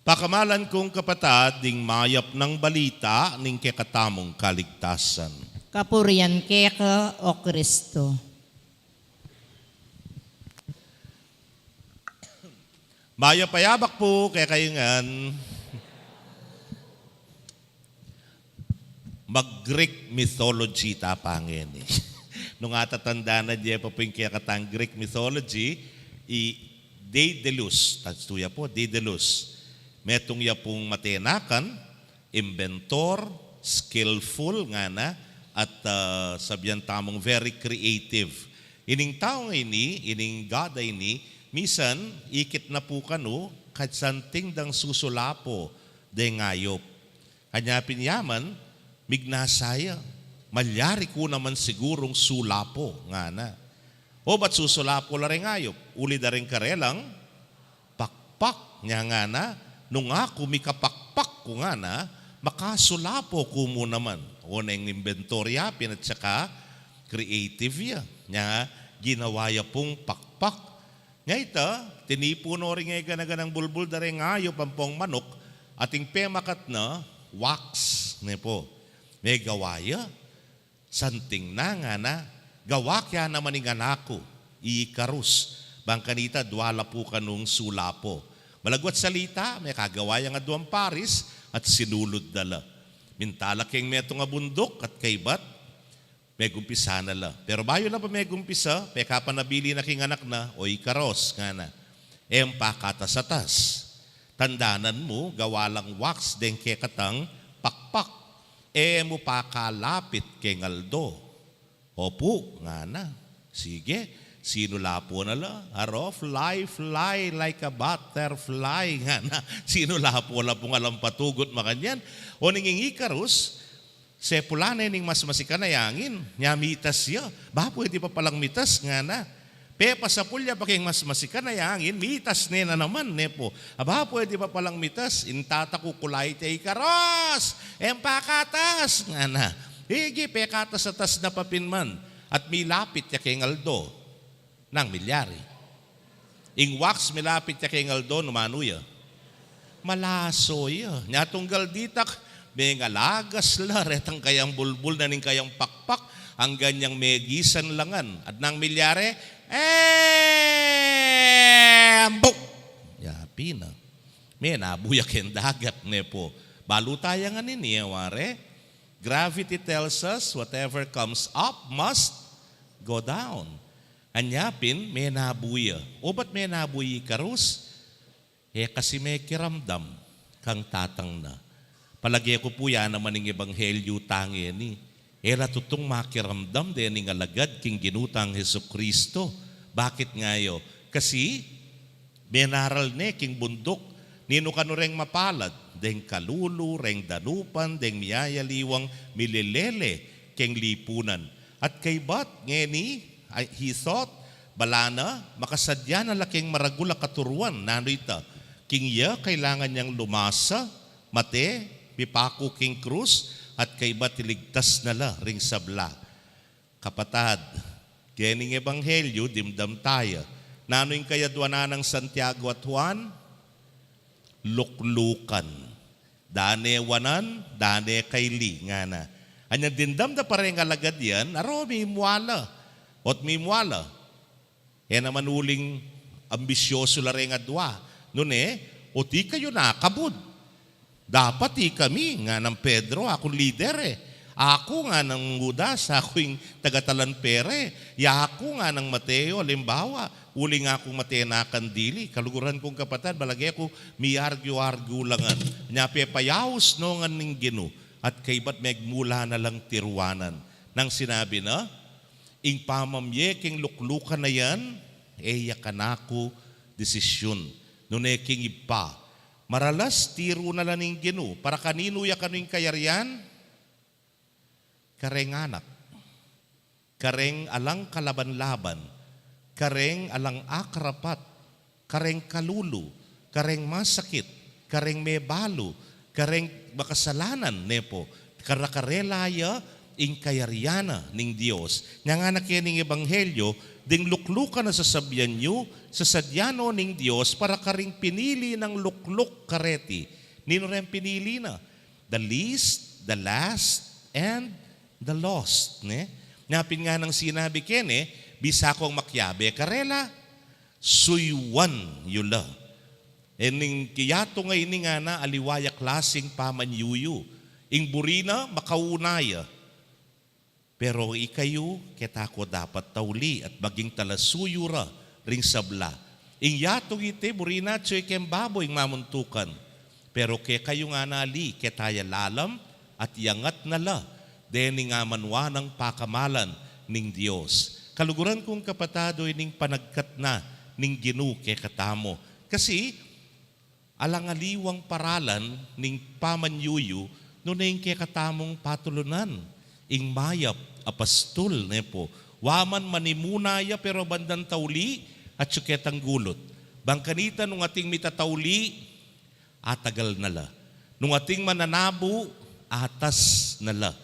Pakamalan kong kapatad, ding mayap ng balita ning kekatamong kaligtasan. Kapurian keka o Kristo. Mayapayabak po kaya kayungan. Mag-Greek mythology tapangin eh. Nung atatanda na diya pa po yung kaya katang Greek mythology, Daedalus, tatsuya po, Daedalus. Metong ya pong matenakan, inventor, skillful nga na, at sabihan tamong very creative. Ining taong ini, ining God ini, misan, ikit na po kano, kahit santing dang susulapo, de ngayop. Anya pinyaman, mignasaya. Malyari ko naman sigurong sulapo nga na. O ba't susulapo la rin ayop? Uli da rin karelang, pakpak niya nga na, nung ako mikapakpak ko nga na, makasulapo ko mo naman. O na yung inventorya, pinatsaka, creative ya. Nya, ginawa ya pong pakpak. Nga ita, tinipo no rin nga ganaganang bulbul da rin ayop ang pong manok, ating pemakat na, wax, ne po. May gawaya, santing na nga na, gawa kaya naman ng anako, ikarus, bang kanita, dwala po kanong sulapo. Malagwat salita, may kagawaya nga duwang paris, at sinulod dala. Mintala keng meto nga bundok, at kaybat, may gumpisa na la. Pero bayo na pa may gumpisa, may kapanabili na king anak na, o ikaros, nga na. Empakatasatas. Tandanan mo, gawa lang wax, den kekatang pakpak. Mo pa kalapit kay ngaldo. Opo, nga na. Sige, sinulapo na la. Aro, fly like a butterfly. Nga na, sinulapo la po nga lang patugot makanyan. O ninging ikarus, se pulana ning mas masikanayangin. Nya mitas ya. Ba pwede pa palang mitas nga na. Pepa sa pulya pa kayong mas masikanayangin, mitas na naman, nepo. Aba, pwede pa palang mitas, intatakukulay tayo karos, empakatas, nga na. Higi, pekatas atas na papinman, at milapit ya kay ngaldo, ng milyari. Ing wax, milapit ya kay ngaldo, numanuya. Malaso ya. Nyatunggal ditak, may ngalagas la, retang kayang bulbul na ning kayang pakpak, ang ganyang megisan langan. At ng milyari, buk! Yapi na. May nabuyak yung dagat, nepo. Balutaya nga niya, ware. Gravity tells us whatever comes up must go down. Anyapin, may nabuya. O ba't may nabuyi karus? Kasi may kiramdam kang tatang na. Palagi ko po yan naman ng ebanghelyo tangi ni. Era tutong makiramdam din ng alagad king ginutang Hesukristo. Bakit ngayo? Kasi benaral ne king bundok nino kano reng mapalad deng kalulu, reng danupan, deng miyayaliwang mililele king lipunan. At kay bat ngeni he thought balana makasadya na laking maragula katuruan nano ita. King ya kailangan niyang lumasa mate pipaku king krus at kay ba tiligtas na la ring sabla. Kapatad, gening ebanghelyo, dimdam tayo. Nano'y kayadwana ng Santiago at Juan? Luklukan. Dane wanan, dane kayli. Nga na. Anya dindam da pareng alagad yan, aro mimwala. Ot mimwala. Naman uling ambisyoso la rin adwa. Noon oti kayo nakabud. Dapat kami nga ng Pedro, akong leader Ako nga ng Judas, ako yung taga-Talanpere. Ako nga ng Mateo, halimbawa, uli nga akong Mateo na kandili. Kaluguran kong kapatid, balagay ako, mi argue langan. Nya pepayaos no nga ning Gino. At kay ba't megmula na lang tirwanan. Nang sinabi na, ing pamamye king luklukan na yan, yakanako desisyon. Nuneking ipa. Maralas, tiro na lang ng Gino. Para kanino ya kanuing kayarian? Kareng anak. Kareng alang kalaban-laban. Kareng alang akrapat. Kareng kalulu. Kareng masakit. Kareng mebalo. Kareng makasalanan, nepo. Karakarelaya ing kayariana ning Dios. Nga nga nakining ebanghelyo, ding luklukan na sasabihan nyo, sa sadyano ning Dios para karing pinili ng lukluk kareti. Nino rin pinili na? The least, the last, and the lost. Napin nga ng sinabi kene, bisa kong makyabe karela, suywan yula. Ning kiyato ngay ni nga na aliwaya klaseng pamanyuyu. Ing burina makaunaya. Pero ikayo, ketako dapat tauli at maging talasuyura ring sabla. Ing yato ite, burina tsoy kem baboy mamuntukan. Pero ke kayo nga nali, ketaya lalam at yangat nala. Deni nga manwa ng pakamalan ning Diyos. Kaluguran kong kapatado ning panagkat na ning Ginu ke katamo. Kasi alangaliwang paralan ning pamanyuyu nuneng kay katamong patulunan, ing mayap, apastol, po. Waman manimunaya pero bandan tauli, at syuketang gulot. Bangkanita nung ating mitatawli, atagal nala. Nung ating mananabu, atas nala.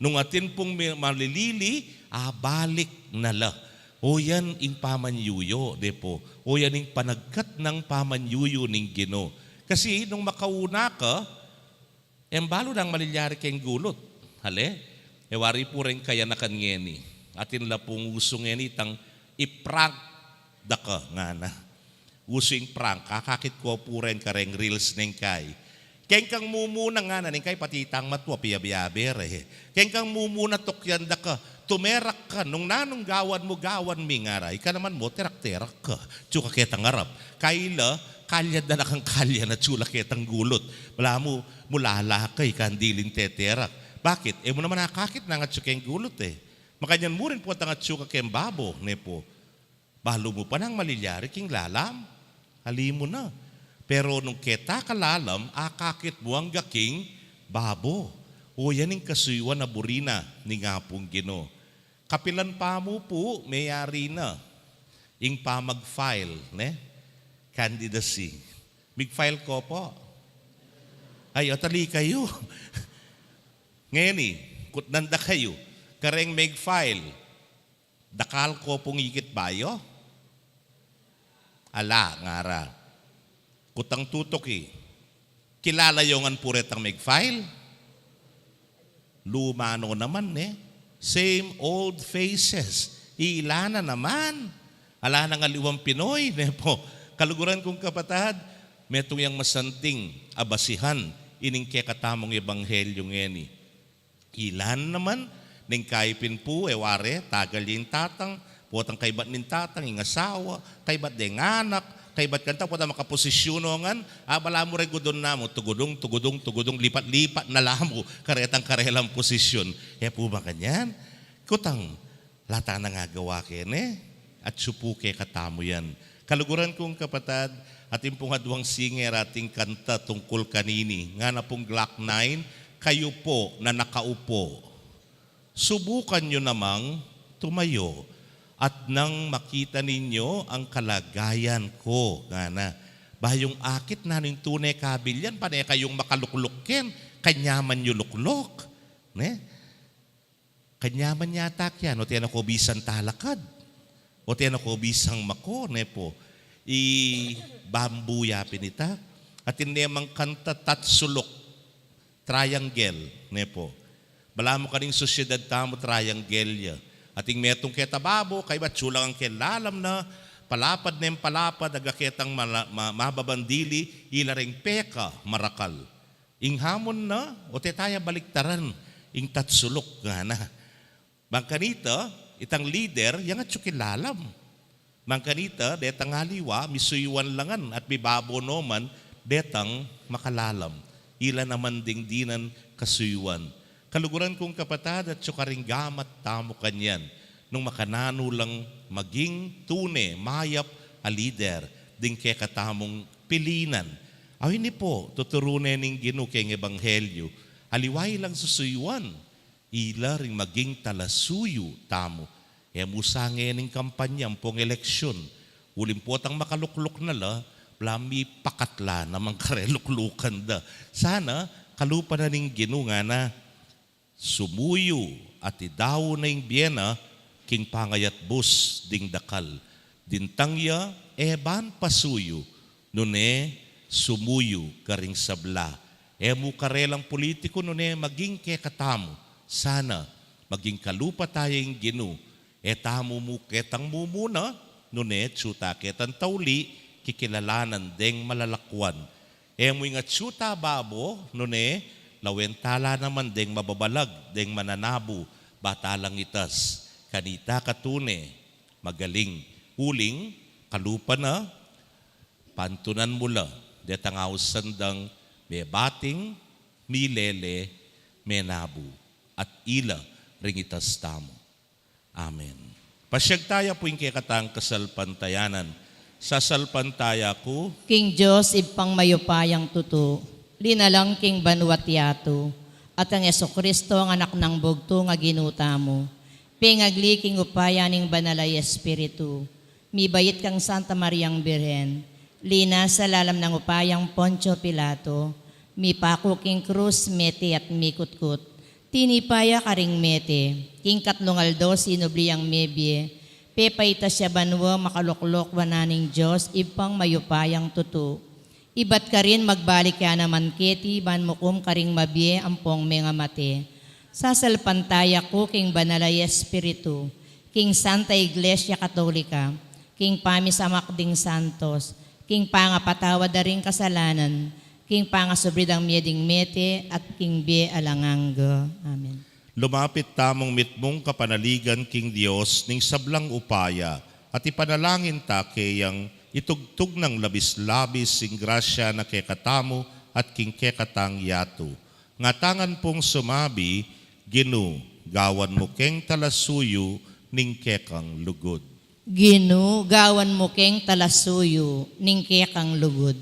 Nung atin pong malilili, balik nala. O yan ing pamanyuyo, po. O yan ing panagkat ng pamanyuyo ning Ginoo. Kasi nung makauna ka, embalo nang malilyari kayong gulot. Hale, wari po rin kaya na kanyeni. Atin la pong uso ngeni tang iprank da ka nga na. Uso yung prank, kakakit ko po rin kareng reels ning kay. Keng kang mumuna nga na ning kay patitang matwa piyabiyaber eh. Keng kang mumuna tokyan da ka, tumerak ka, nung nanong gawan mo gawan mi ngaray, ka naman mo terak-terak ka. Tsuka ketang arap. Kaila, kalya na kang kalya na tsula ketang gulot. Wala mo, mulala kay kandilin teterak. Bakit? Mo naman nakakit na nga tsukeng gulot eh. Makanyan mo rin po at nga tsuka kem babo, po. Balo mo pa nang malilyari king lalam. Hali mo na. Pero nung keta kalalam, akakit mo ang gaking babo. O yan yung kasuywan na burina ni nga pong Ginoo. Kapilan pa mo po, mayari na. Ing pa mag-file, candidacy. Mig-file ko po. Ay, tali kayo. Ngayon kutnanda kayo. Kareng mag-file. Dakal ko pong ikit bayo. Ala, ngara. Kutang tutok Kilala yung ang puret ang mag-file? Lumano naman Same old faces. Iilana naman. Ala na nga liwang Pinoy. Po. Kaluguran kong kapatad, metong yung masanting abasihan ining kekatamong ebanghelyo ngeni. Ilan naman, ning kaipin po, ware, tagal yung tatang, puwatang kaibat nin tatang, yung asawa, kaibat din anak, kaibat kanta, puwatang makaposisyonongan, bala mo regudon na mo, tugudong, lipat-lipat na lamo, karetang karelang posisyon. Po ba kanyan? Kutang, lata na nga gawa at supuke katamo yan. Kaluguran kong kapatad, ating pong hadwang singer, ating kanta tungkol kanini, nga na pong Glock 9, kayo po na nakaupo, subukan nyo namang tumayo at nang makita ninyo ang kalagayan ko. Nga na, bayong akit na ng tunay kabilyan, panay kayong makaluklukken, kanyaman nyo luklok. Kanyaman yata yan, o tiyan ako bisan talakad, o tiyan ako bisang mako, po. Bambuya pinita, at inemang kanta tatsulok, triangle, po. Bala mo kaning sosyedad tamo triangle ya. Ating metong ketababo, kay batsulang ang kelalam na, palapad na yung palapad, agaketang mababandili, ilaring peka, marakal. Ing hamon na, o tetaya baliktaran, ing tatsulok nga na. Bangkanita, itang leader, yang at sukilalam. Bangkanita, detang haliwa, misuyuan langan, at bibabo noman, detang makalalam. Ila naman ding dinan kasuyuan. Kaluguran kong kapatad at sukaring gamat tamo kanyan nung makanano lang maging tune, mayap a leader ding kaya katamong pilinan. Awin po, tuturunin ning Ginoo kayong ebanghelyo, aliway lang susuyuan, ila ring maging talasuyo tamo. Musangin ning kampanyang pong eleksyon, ulimpot ang makalukluk na la, plami pakatla namang kareluklukan da. Sana, kalupa na ning Ginoo nga na, sumuyo at idaw na yung biyena king pangayat bus ding dakal. Dintangya eban pasuyo nune sumuyo karing sabla. Mu karelang politiko nune maging kekatamo. Sana maging kalupa tayong Ginoo. Tamo mo ketang mumuna nune tsuta ketang tauli kikilalanan deng malalakwan. Mu nga tsuta babo nune lawentala naman deng mababalag, deng mananabu, batalang itas, kanita katune, magaling, uling, kalupa na, pantunan mula, detangaw sandang, may bating, milele, menabu, at ila, ringitas tamo. Amen. Pasyag tayo po yung kekatang kasalpantayanan. Sa salpantaya ko, King Diyos, ipang mayupayang tuto, linalang king banwat yato, at ang Kristo ang anak ng bugto nga ginuta mo. Pengagliking upaya ning banalay Espiritu, mibayit kang Santa Mariang Birhen, lina sa lalam ng upayang Poncio Pilato, mipako king krus mete at mikutkut, tinipaya karing mete, king katlungaldo sinubliyang mebye, pepayta siya banwa makaluklok wananing Diyos, ipang mayupayang tutu. Ibat ka rin magbalik ka naman keti, ban mukum karing mabye ampong mga mate. Sasalpantaya ko king banalay Espiritu, king Santa Iglesia Katolika, king pamisamakding santos, king pangapatawad da ring kasalanan, king pangasubridang mieding mete, at king be alanganggo. Amen. Lumapit tamong mitmong kapanaligan king Dios ning sablang upaya at ipanalangin ta kayang itugtog ng labis-labis sing grasya na kekatamo at king kekatang yato. Nga tangan pong sumabi, Ginu, gawan mo keng talasuyo ning kekang lugod. Ginu, gawan mo keng talasuyo, ning kekang lugod.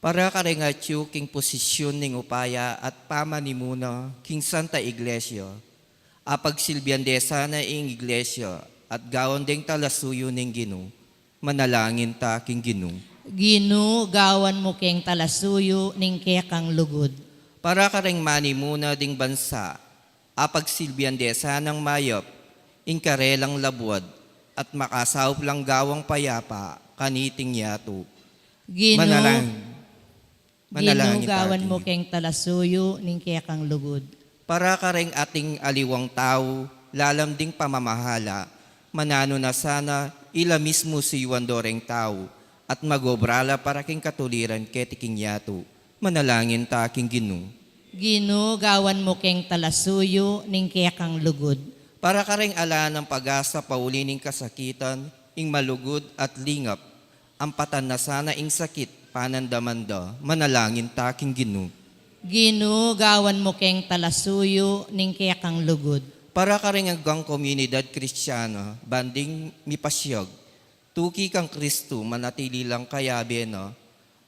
Para karengatyo king posisyon ning upaya at pamanimuna king Santa Iglesia, apagsilbian desa na ing Iglesia at gawon ding talasuyo ning Ginu, manalangin ta king Ginu. Ginu, gawan mo keng talasuyo, ning kekang lugod. Para kareng manimuna ding bansa, apagsilbian desa ng mayop, ing karelang labuad, at makasawp lang gawang payapa, kaniting yato. Ginu, Manalangin Ginu, gawan ta, mo Ginu. keng talasuyo, ning kekang lugod. Para kareng ating aliwang tao, lalamding pamamahala, manano na sana ila mismo si Wandoreng tao, at magobrala para king katuliran ketiking yato. Manalangin ta king Ginu. Ginu, gawan mo keng talasuyo, ning kekang lugod. Para kareng ala ng pag-asa paulining kasakitan, ing malugod at lingap, ampatan na sana ing sakit, panandamanda, manalangin ta king Ginu. Ginu, gawan mo keng talasuyo, ning kekang lugod. Para kareng hanggang komunidad kristyana, banding mipasyag, tuki kang Kristo, manatili lang kayabe na,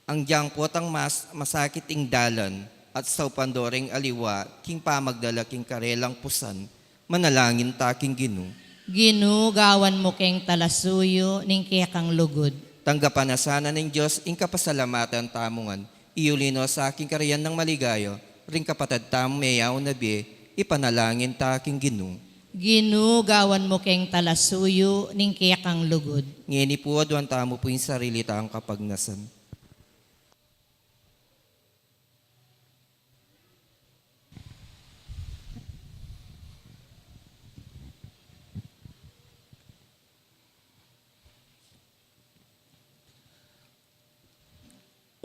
ang diyang potang masakit ing dalan, at sa pandoreng aliwa, king pamagdala king karelang pusan, manalangin ta king Ginu. Ginu, gawan mo keng talasuyo, ning kekang lugod. Tanggapan na sana ng Diyos ing kapasalamatan tamungan, iulino sa aking karayan ng maligayo, ring kapatad tam mayaw na be, ipanalangin ta king Ginu. Ginu, gawan mo keng talasuyo, ning kekang lugod. Ngeni po adwan tamo po yung sarili taang kapagnasan.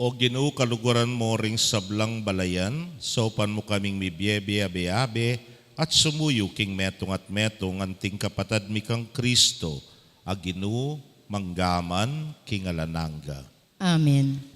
O Ginoo, kaluguran mo ring sablang balayan, sopan mo kaming mibiyebe abe-abe, at sumuyo king metong at metong anting kapatad mi kang Kristo, a Ginoo, manggaman king alananga. Amen.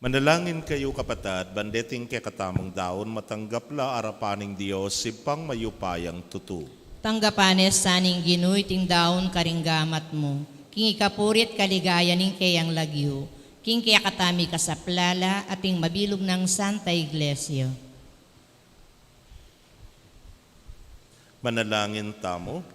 Manalangin kayo kapatad, bandeting kay katamang daon, matanggap la arapaning Diyos, sipang mayupayang tutu. Tanggapanes saning ginuy ting daon karinggamat mo. King ikapurit kaligaya ning kayang lagyo. King kaya katami kasaplala ating mabilog ng Santa Iglesia. Manalangin tamo.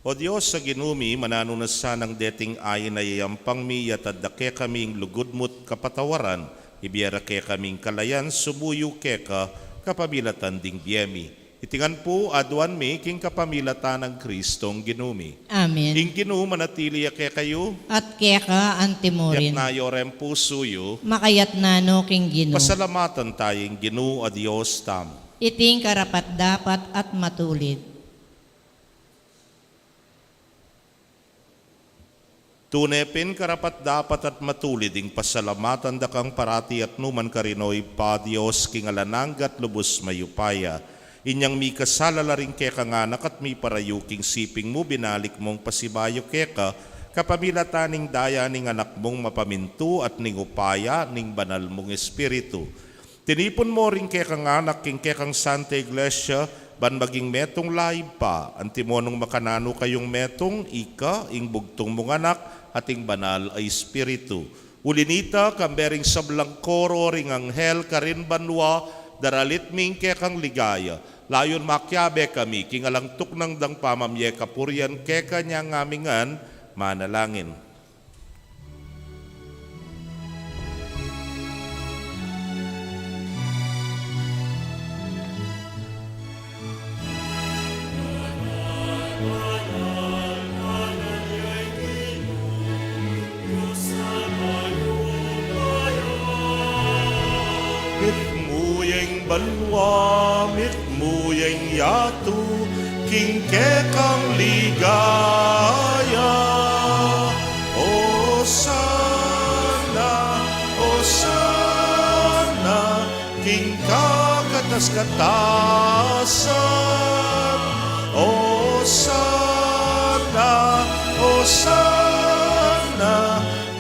O Diyos sa ginumi, mananunasan ng deting ayin na yayampang mi yatadake kaming lugudmut kapatawaran, ibiyara ke kaming kalayan, sumuyo ke ka kapamilatan ding biyemi. Itingan po aduan mi king kapamilatan ng Kristong ginumi. Amen. Ing ginu manatili ke kayo, At kaya ka yat antimorin. na yorem pusuyo, Makayat na no king gino. pasalamatan tayong ginu a Diyos tamo. Iting karapat dapat at matulid. Tunepin karapat dapat at matuliding pasalamatan dakang parati at numan karinoy pa Diyos kingalananggat lubos mayupaya. Inyang mi kasalalaring keka nganak at mi parayuking siping mo binalik mong pasibayo keka kapamilataning daya ning anak mong mapamintu at ning upaya ning banal mong espiritu. Tinipon mo ring keka nganak king kekang Santa Iglesia ban maging metong laib pa antimonong makanano kayong metong ika ing bugtong mong anak ating banal ay espiritu. Ulinita kambering sablang koro ring anghel karin banwa daralit ming kekang ligaya. Layon makyabe kami kingalang tuknang dang pamamye kapuryan keka niya ngamingan manalangin. Mitmuyeng balwa, mitmuyeng yatu, kingkekang ligaya. O sana, king kakatas-katasan. O sana,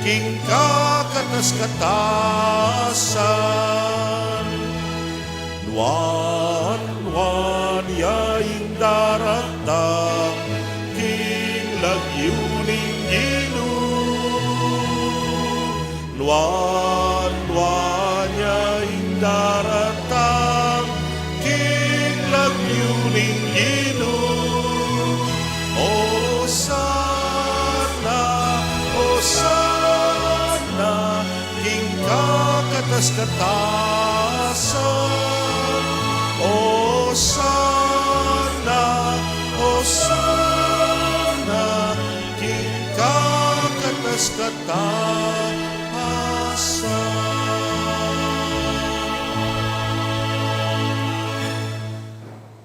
king kakatas-katasan. Nuan yaing daratang king lagyuning ginu. Nuan yaing daratang king lagyuning ginu. O sana, king kakatas-katasan. O sana, king kakatas-katasan.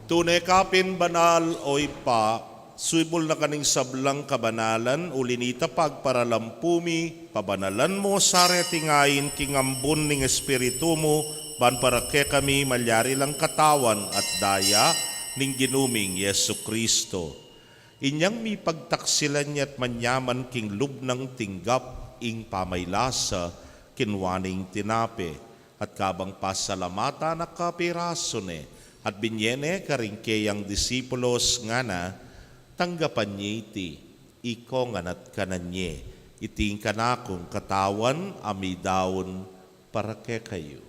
Tunay kapin banal oy pa, suibol na kaning sablang kabanalan, ulinita pagparalampumi, pabanalan mo sare tingayin kingambun ning espiritu mo, ban para ke kami malyari lang katawan at daya ning ginuming Yesu Kristo. Inyang mi pagtaksilan niya at manyaman king lubnang tinggap ing pamaylasa kinwaning tinape at kabang pasalamata na kapirasone at binyene karingkeyang disipulos nga na tanggapan niya iti ikongan at kananye iting kanakong katawan amidaon para ke kayo.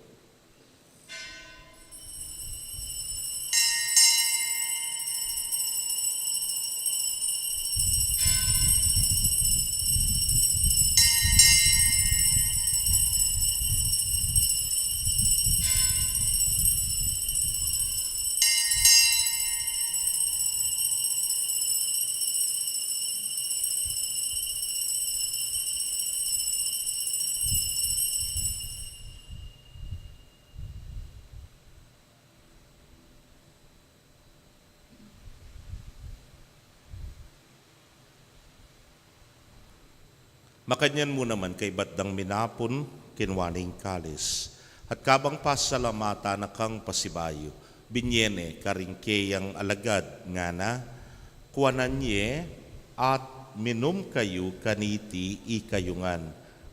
Makanyan mo naman kay batdang minapon kinwaning kalis. At kabang pasalamata na kang pasibayo, binyene karingkeyang alagad nga na, kuwanan niye at minum kayo kaniti ikayungan.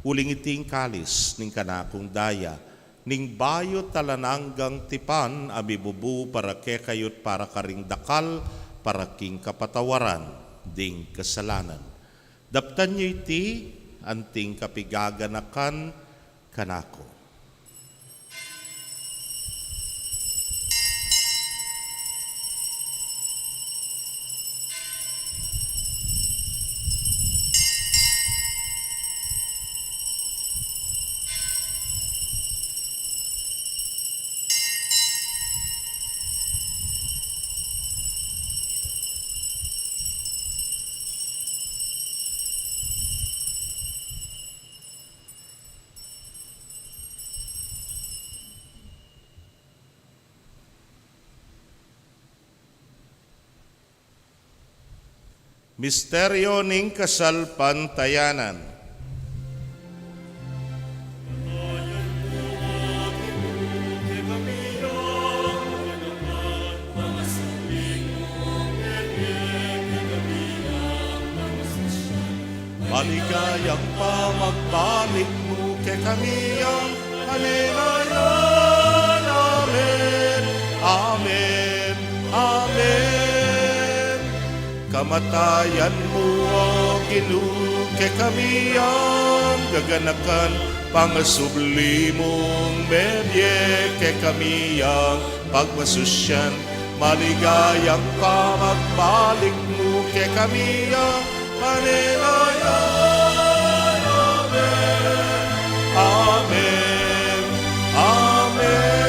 Huling iting kalis ning kanakong daya, ning bayo talananggang tipan, abibubu para kekayot para karing dakal, para king kapatawaran, ding kasalanan. Daptan niyo iti, anting kapigaganakan kanako. Misteryo ning kasalpantayanan. Maligayang pamagbalik mo kay kami ang halilayan. Amen, amen, amen. Kamatayan mo, O Ginoo, kay kami ang gaganakan, pangasublimong medye, kay kami ang pagmasusyan. Maligayang pamagbalik mo, kay kami ang halilayan. Amen, amen.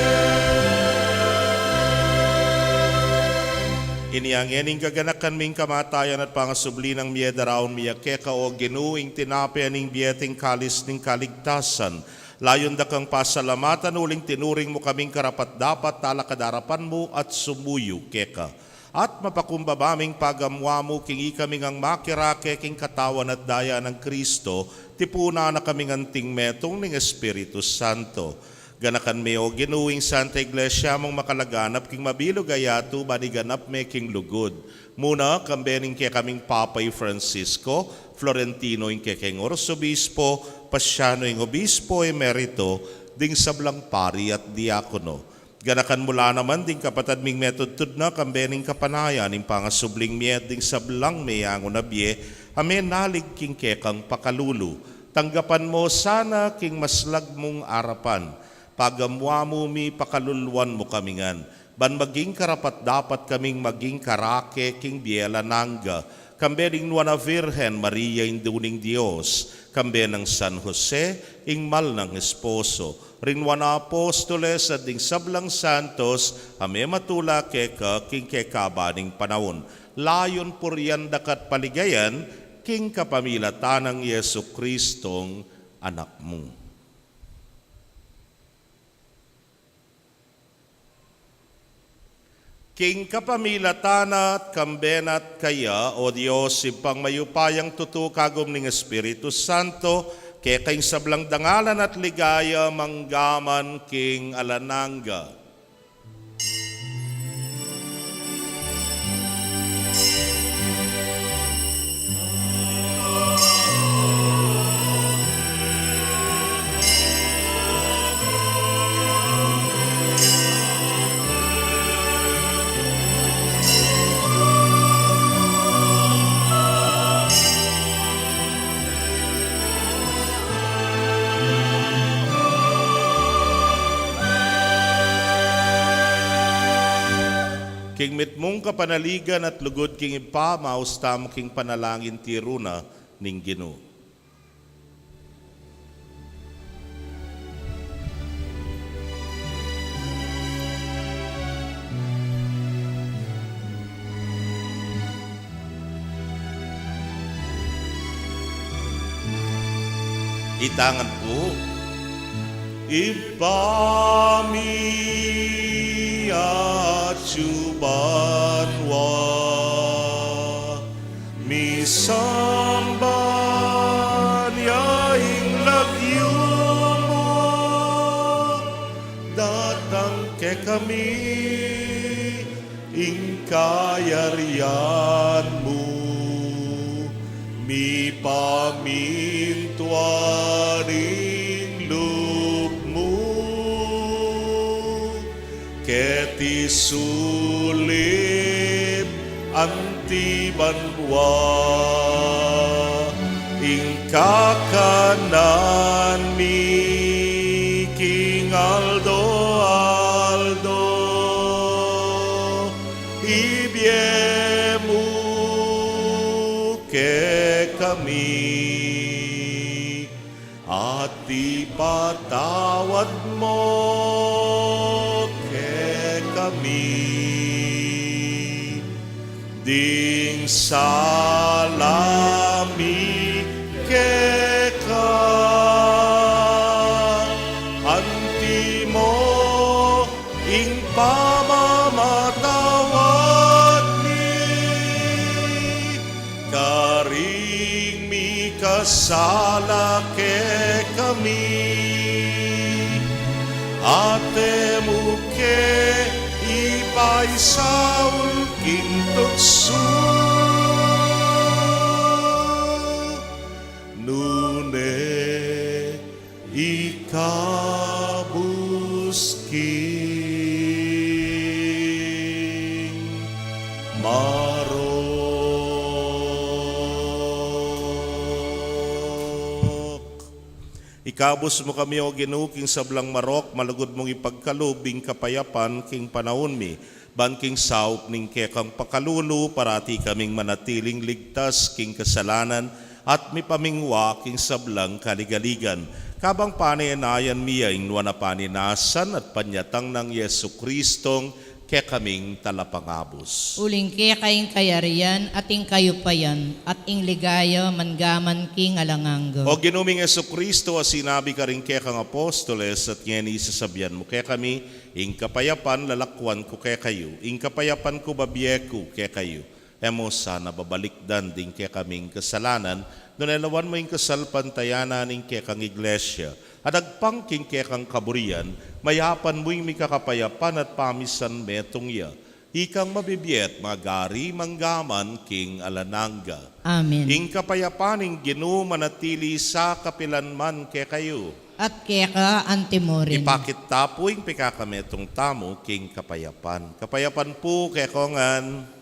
Iniangyaning gaganakan ming kamatayan at pangasubli ng miedaraon miyakeka o ginuing tinapya ning biyeting kalis ning kaligtasan. Layon da kang pasalamatan uling tinuring mo kaming karapat dapat talakadarapan mo at sumuyo keka. At mapakumbabaming pagamwa mo kingi kaming ang makirake king katawan at daya ng Kristo, tipuna na kaming anting metong ning Espiritu Santo. Ganakan me o ginuing Santa Iglesia mong makalaganap king mabilog ayato baniganap me king lugod. Muna kambening kay kaming Papay Francisco, Florentino ing kekeng Orsobispo, Pasyano ing Obispo emerito, ding sablang pari at diakono. Ganakan mula naman ding kapatad ming metodtud na kambening kapanayan ing pangasubling miet ding sablang mayango na biye, amen nalig king kekang pakalulu. Tanggapan mo sana king maslag mong arapan. Pagamwa mo mi pakaluluan mo kamingan. Ban maging karapat dapat kaming maging karake king biela nangga. Kambe ring nuana Virgen Maria induning Dios. Kambe ng San Jose ing mal ng esposo. Rinwana apostoles at ding sablang santos. Ame matula keka king kekabaning panahon. Layon puryan dakat paligayan king kapamilatan ng Yesu Kristong anak mo. King kapamilatana at kambenat kaya, O Diyos, ipang mayupayang tutukagom ng Espiritu Santo, kaya kayong sablang dangalan at ligaya manggaman king alananga. King mitmong kapanaligan at lugod king ipa, mausta mo king panalangin tiruna ning Ginoo. Itangan po, ibami at subanwa misamban yaing lagyo mo datang ke kami ing kayarian mo mi pamintuan aning lupmo, ket isulit antibanwa, ingkakanan ni King Aldo ibiemu ke kami, at ipatawad mo ke kami ding salami ke ka, antimo ing pamamatawad ni karing mi kasala ke kami, ate muke ipaisaul kintutsu nune ikabusking marok. Ikabus mo kami o Ginoo king sablang marok, malugod mong ipagkalubing kapayapan king panahon mi, banking saup ning kekang pakalulu, parati kaming manatiling ligtas king kasalanan, at mi pamingwa king sablang kaligaligan. Kabang paninayan miya inwa na paninasan at panyatang ng Yesu Kristong kaya kaming talapangabos. Uling kaya kayong kayarian, ating kayo pa yan, at ing ligaya mangaman king alanganggo. O ginuming Yesu Kristo, sinabi ka rin kaya kang apostoles, at ngayon isasabihan mo kaya kami, ing kapayapan lalakwan ko kaya kayo, ing kapayapan ko babiyeko kaya kayo. Emo sana babalikdan din kaya kaming kasalanan, nunelawan mo ing kasalpantayanan ing kaya kang iglesia, at agpangking kaya kang kaburian, mayapan mo ing mikakapayapan at pamisan metong ya. Ikang mabibiyet, magari manggaman king alananga. Amen. Ing kapayapan ing Ginoo manatili sa kapilanman kaya kayo. At kaya ka antimorin. Ipakit tapo ing pikakametong tamo king kapayapan. Kapayapan po kaya kongan.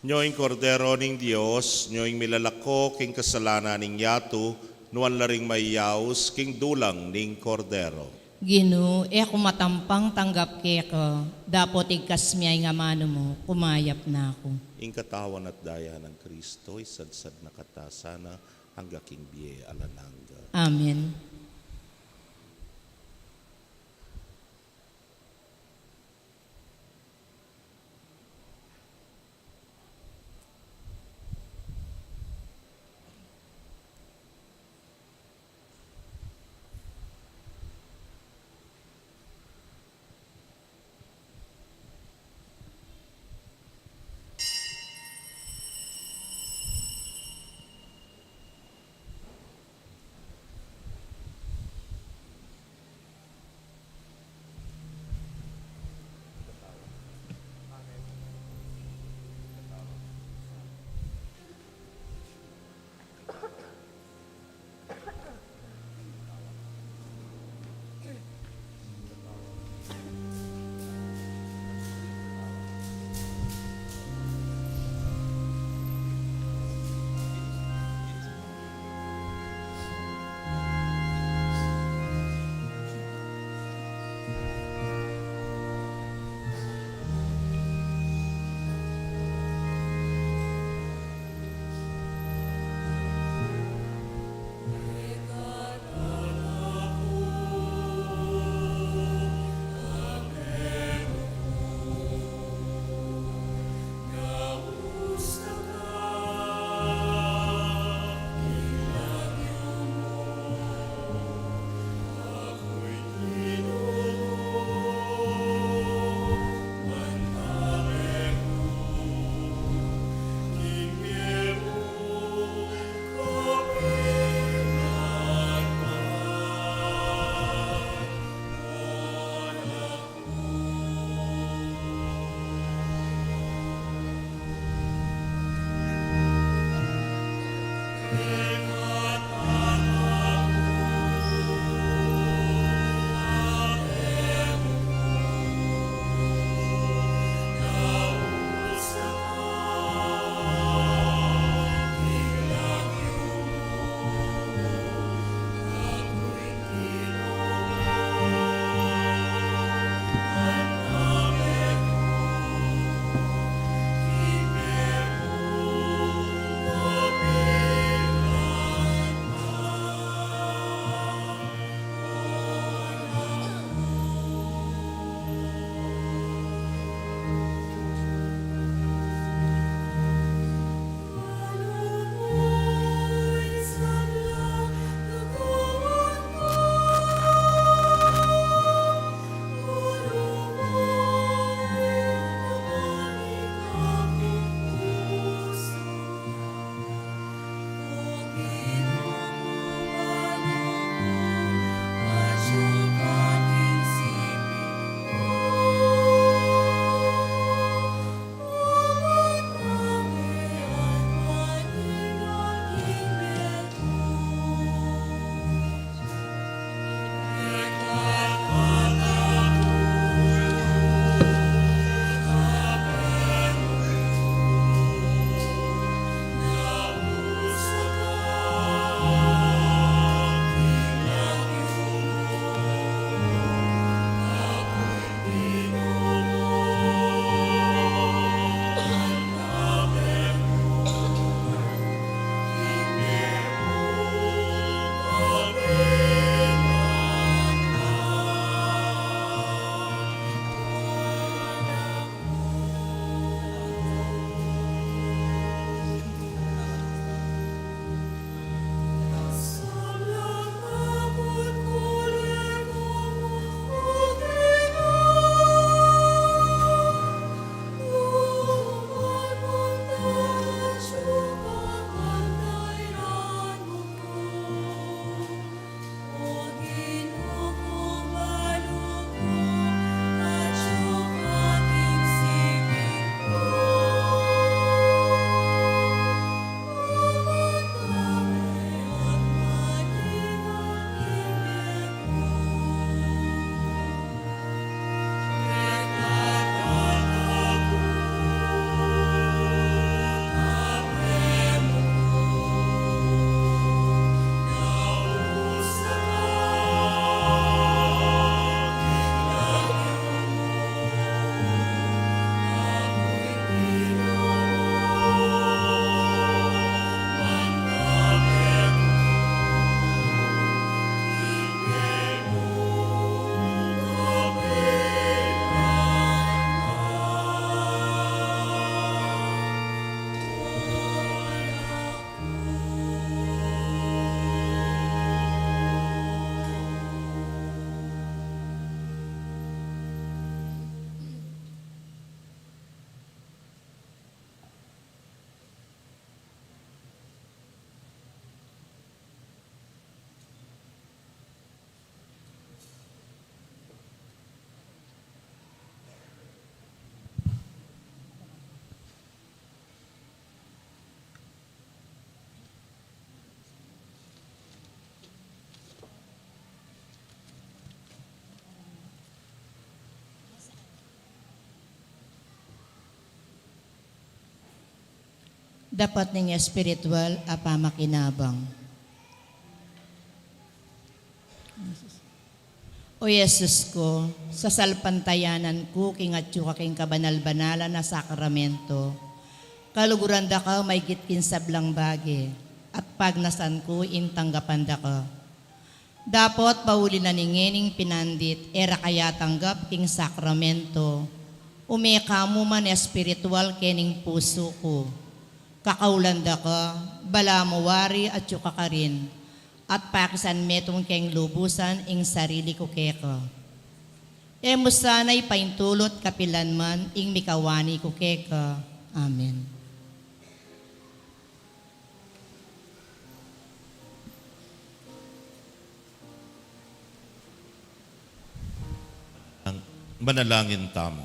Nyoing kordero ning Dios, nyoing milalako king kasalanan ning yato, nuan laring mayaus king dulang ning kordero. Ginu, ako matampang tanggap keko, dapot igkasmiyay nga mano mo, kumayap na ako. Ing katawan at daya ng Kristo, isadsad na katasana, hangga king biye alananga. Amen. dapat ning espiritual a pamakinabang. O Jesus ko, sa salpantayanan ko, kingatyo ka king kabanal-banalan na sakramento, kaluguran da ka may gitkin sablang bagi, at pag nasan ko, intanggapan da ka. Dapat pauli na ningening pinandit, era kaya tanggap king sakramento, umeka mo man espiritual kening puso ko. Kakaulan da ka, bala mo wari at yuka ka rin, at pakisan metong keng lubusan ing sarili ko keka. Emo sana'y paintulot kapilan man ing mikawani ko keka. Amen. Manalangin tamo.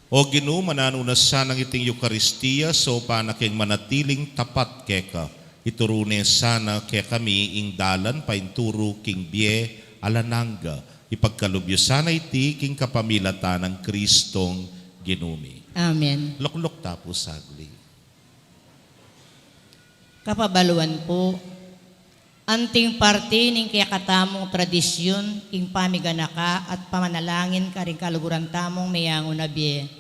O Ginoo, mananunas siya ng iting Eukaristiya so panaking manatiling tapat keka. Iturune sana kaya kami ing dalan painturo king bie alananga. Ipagkalubyo sana iti king kapamilata ng Kristong Ginumi. Amen. Lukluk tapos sagli. Kapabaluan po, anting parte ning kaya katamong tradisyon, king pamiganaka at pamanalangin ka rin kaluguran tamong mayango na biye.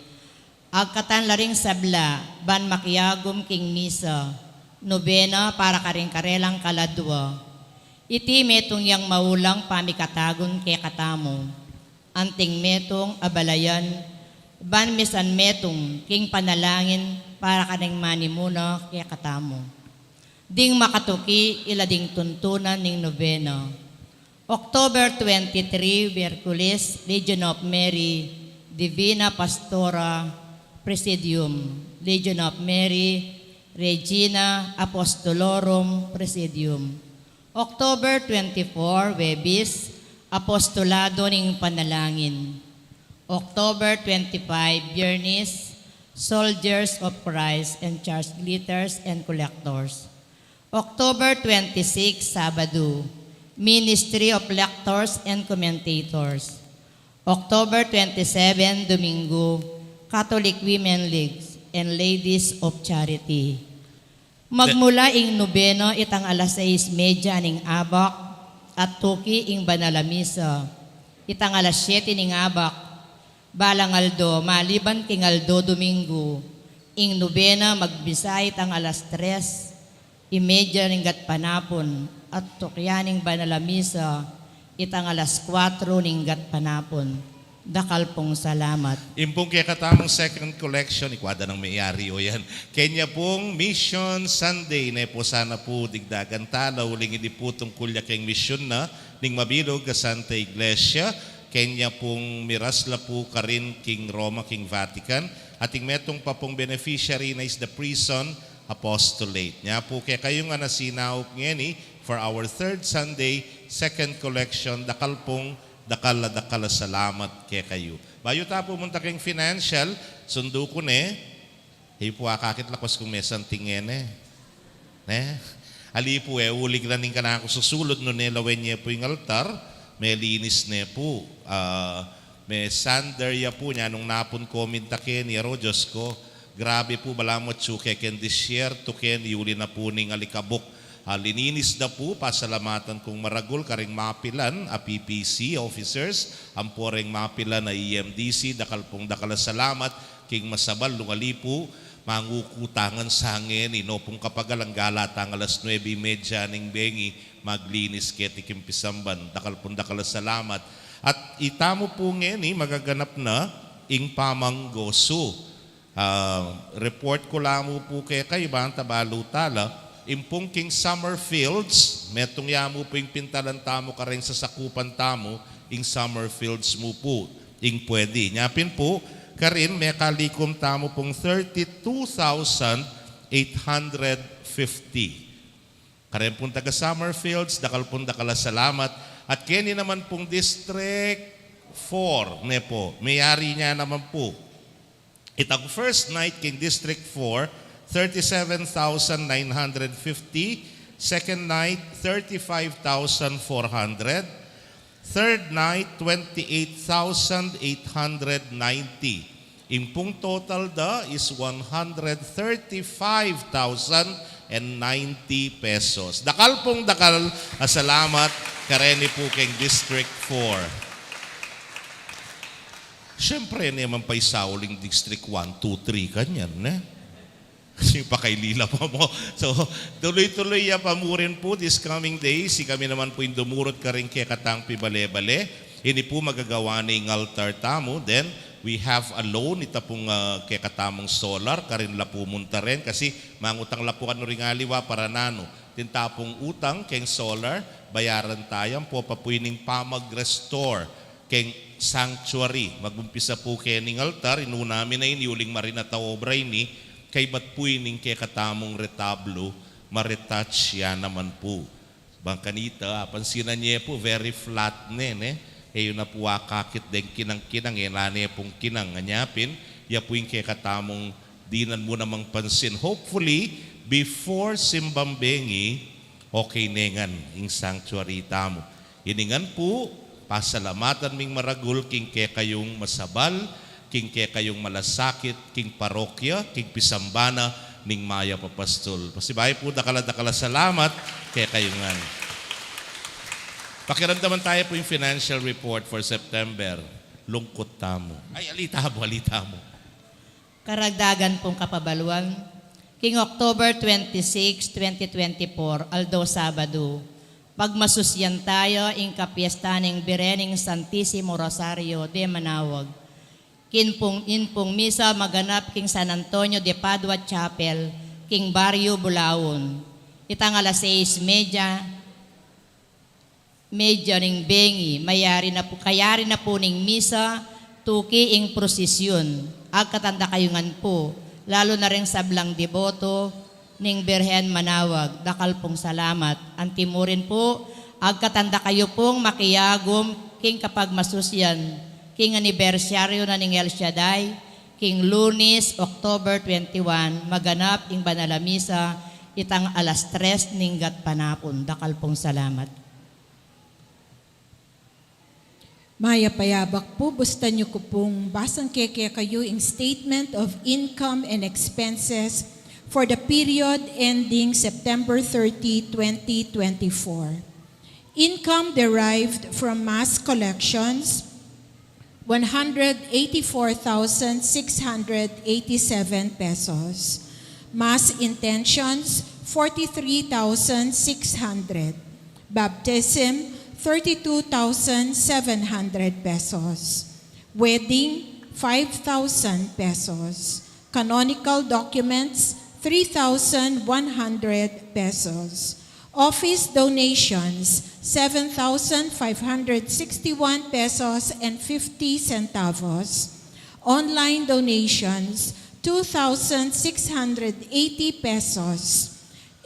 Agkatan laring sabla, ban makiyagom king misa, nobena para karing karelang kaladwa. Iti metong yang maulang pamikatagon kaya katamo, anting metong abalayan, ban misan metong king panalangin para karing manimuna kaya katamo. Ding makatuki ilading tuntunan ning nobena. October 23, Miyerkules, Legion of Mary, Divina Pastora, Presidium. Legion of Mary, Regina Apostolorum, Presidium. October 24, Webis, Apostolado ning Panalangin. October 25, Biyernes, Soldiers of Christ and Church Leaders and Collectors. October 26, Sabado, Ministry of Lectors and Commentators. October 27, Domingo, Catholic Women Leagues and Ladies of Charity. Magmula ing nobeno itang alas 6:30 ning abak at tuki ing banalamisa. Itang alas 7 ning abak, balang aldo, maliban king aldo Domingo, ing nobena magbisay itang alas 3:30 ning gat panapon at tukyaning banalamisa itang alas 4 ning gat panapon. Dakal pong salamat. Impong kaya katamang second collection, ikwada ng may-ari o yan. Kanya pong Mission Sunday, na po sana po digdagan tala, uling hindi po tungkol kayong mission na, ning mabilog ka Santa Iglesia, kanya pong mirasla po karin king Roma, king Vatican, at ing metong pa pong beneficiary na is the Prison Apostolate. Nya po kaya kayo nga nasinaop ngeni for our third Sunday, second collection, dakal salamat kaya kayo. Bayo ta pumunta kayong financial, sundo ko ne, po akakit lakos kung may santingin Ali po ulig na ning ka na ako susulod no nelawen niya po yung altar, may linis ne po. May sander ya po niya, nung napon comment ken yaro, Diyos ko, grabe po balamot suke ken this year, to ken yuli na po ning alikabok. Lininis na po, pasalamatan kong maragol, karing mapilan, PPC officers, ang poreng mapilan na EMDC, dakal salamat, king masabal, lungali po, mangukutangan sa hangin, inopong kapagalang galatang alas 9:30 ning bengi, maglinis ketikim pisamban, dakal salamat. At itamo po ngeni, magaganap na, ing pamanggoso. Report ko lamo po kayo ba, ang tabalutala, impong king summer fields, metong yamo po yung pintalan tamo ka rin sa sakupan tamo, ing summer fields mo po, ing pwede. Nyapin po, karin may kalikom tamo pong 32,850. Karin pong taga summer fields, dakal pong dakala salamat. At kini naman pong District 4, ne po, mayari niya naman po. Itang first night king District 4, 37,950. Second night, 35,400. Third night, 28,890. Impong total da is 135,090 pesos. Dakal pong dakal, salamat kareni po keng District 4. Siyempre, naman pa'y sauling District 1, 2, 3, kanyan, ne? Kasi pakailila pa mo. So, tuloy-tuloy ya pa mo rin po this coming days. Si kami naman po yung dumurot ka rin kaya katangpi bale-bale. Ini po magagawa ng altar tamo. Then, we have a loan. Ita pong kaya katamong solar. Karin la po munta rin. Kasi mangutang lapuan no rin aliwa para nano. Tintapong utang keng solar. Bayaran tayo. Po papuining pa mag-restore keng sanctuary. Magumpisa po kening altar. Namin na iniuling marinata obra ini. Kay ba't po ining kaya katamong retablo, maretouch yan naman po. Bang kanita, pansinan niya po, very flat ne. Yun na po akakit din kinang-kinang, nane pong kinang nganyapin, ya po yung kaya katamong dinan mo namang pansin. Hopefully, before Simbambengi, okay nengan yung sanctuary tamo. Iningan po, pasalamatan ming maragul, king kaya kayong masabal, king kaya kayong malasakit, king parokya, king pisambana, ning maya papastol. Pasibay po, dakala salamat, kaya kayongan. Pakiramdaman tayo po yung financial report for September. Lungkot tamo. Ay, alita mo. Karagdagan pong kapabaluan. King October 26, 2024, Aldo Sabado. Pagmasusyan tayo, ing kapiesta ng Birening Santissimo Rosario de Manawag. Inpong misa maganap king San Antonio de Padua Chapel, king Barrio Bulaon. Itang alas 6:30, medya ning bengi, kayari na po ning misa, tuki ing prosesyon. Agkatanda kayungan po, lalo na rin sablang deboto, ning Birhen Manawag, dakal pong salamat. Antimurin po, agkatanda kayo pong makiyagom, king kapag masusyan, king anibersaryo na ning El Shaddai, king Lunes, October 21, maganap ing Banalamisa, itang alas 3 ning gatpanapon. Dakal pong salamat. Maya payabak po, busta niyo ko pong basang keke kayo in Statement of Income and Expenses for the period ending September 30, 2024. Income derived from mass collections, 184,687 pesos. Mass intentions, 43,600. Baptism, 32,700 pesos. Wedding, 5,000 pesos. Canonical documents, 3,100 pesos. Office donations, 7,561 pesos and 50 centavos. Online donations, 2,680 pesos.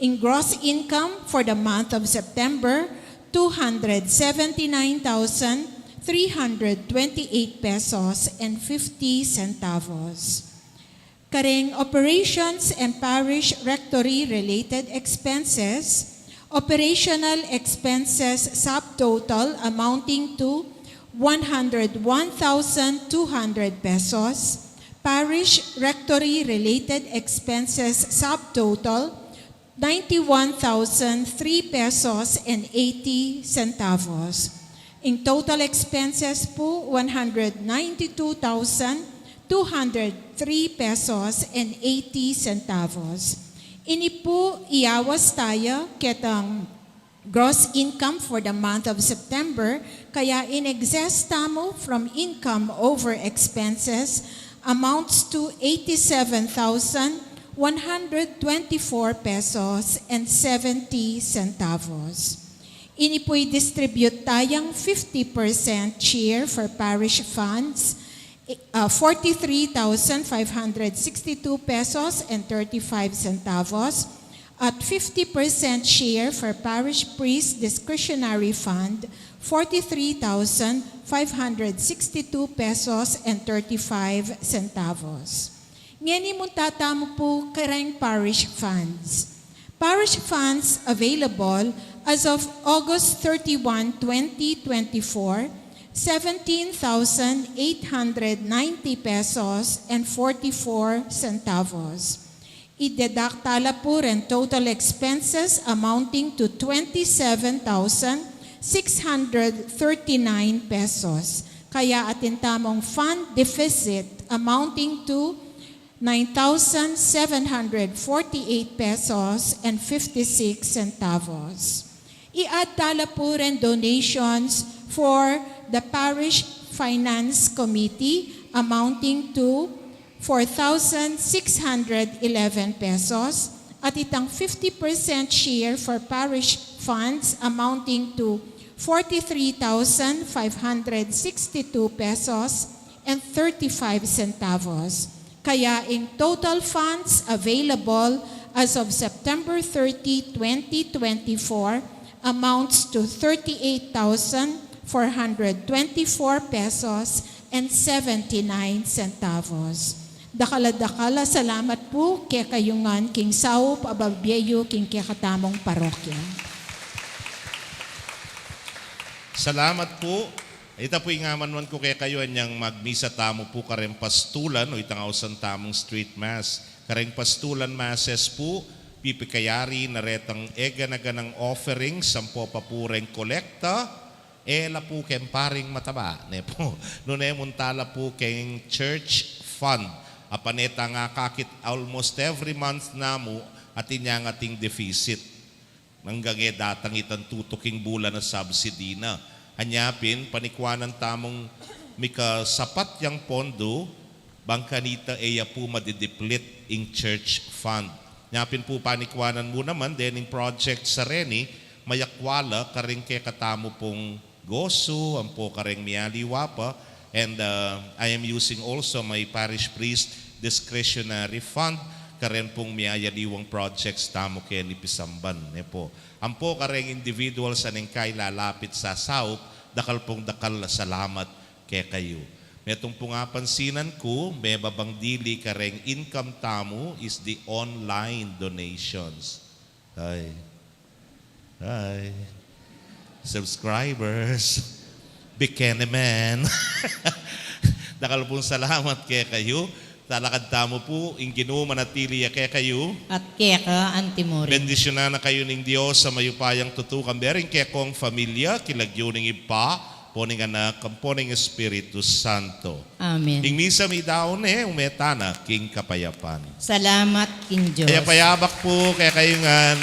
In gross income for the month of September, 279,328 pesos and 50 centavos. Kareng operations and parish rectory related expenses, operational expenses subtotal amounting to 101,200 pesos. Parish rectory related expenses subtotal 91,003 pesos and 80 centavos. In total expenses po 192,203 pesos and 80 centavos. Ini po iyawas tayo ketang gross income for the month of September, kaya in excess tamo from income over expenses amounts to 87,124 pesos and 70 centavos. Ini po'y distribute tayang 50% share for parish funds, 43,562 pesos and 35 centavos, at 50% share for parish priest discretionary fund, 43,562 pesos and 35 centavos. Ngani mo tatamo po karang parish funds. Parish funds available as of August 31, 2024, 17,890 pesos and 44 centavos. Ideduct talapuren total expenses amounting to 27,639 pesos. Kaya atintamong fund deficit amounting to 9,748 pesos and 56 centavos. I-add talapuren donations for the Parish Finance Committee amounting to 4,611 pesos at itang 50% share for parish funds amounting to 43,562 pesos and 35 centavos. Kaya in total funds available as of September 30, 2024 amounts to 38,424 pesos and 79 centavos. Dakala salamat po kay kayungan king saup ababyeyo king kay katamong parokya. Salamat po. Ita po ingaman man ko kaya kayo anyang magmisa tamo po kareng pastulan o itangawsan tamong street mass. Kareng pastulan masses po, pipikayari na retang ega-naganang offering, sampo papureng kolekta, ela po ken paring mataba. Ne po, muntala po ken church fund. Apaneta nga kakit almost every month na mo at inyang ating deficit. Nanggange datang itang tutuking bulan na subsidy na. Anyapin, panikwanan tamong mika sapat yang pondo, bangkanita eya po madideplit in church fund. Nyapin po panikwanan mo naman, dening project sa Reni, mayakwala karing kay katamo pong goso, ang po karing mialiwa pa, and I am using also my parish priest discretionary fund, karen pong miyayaliwang projects tamo kay ni Pisamban. Po. Ang po kareng individual sa nengkay lalapit sa SAUP, dakal pong dakal salamat kay kayo. Metong po nga pansinan ko, may babang dili kareng income tamo is the online donations. Hi. Subscribers. Bikini man. Dakal pong salamat kay kayo. Talakad tamo po, inginu manatili kay kayo. At kaya ka, Antimori. Bendisyonan na kayo ng Diyos sa mayupayang tutukan. Bering kaya kong familia, kilagyo ng ipa, poning anak, poning Espiritu Santo. Amen. Ing misa mi daon umetana, king kapayapan. Salamat, King Diyos. Kaya payabak po, kaya kayungan.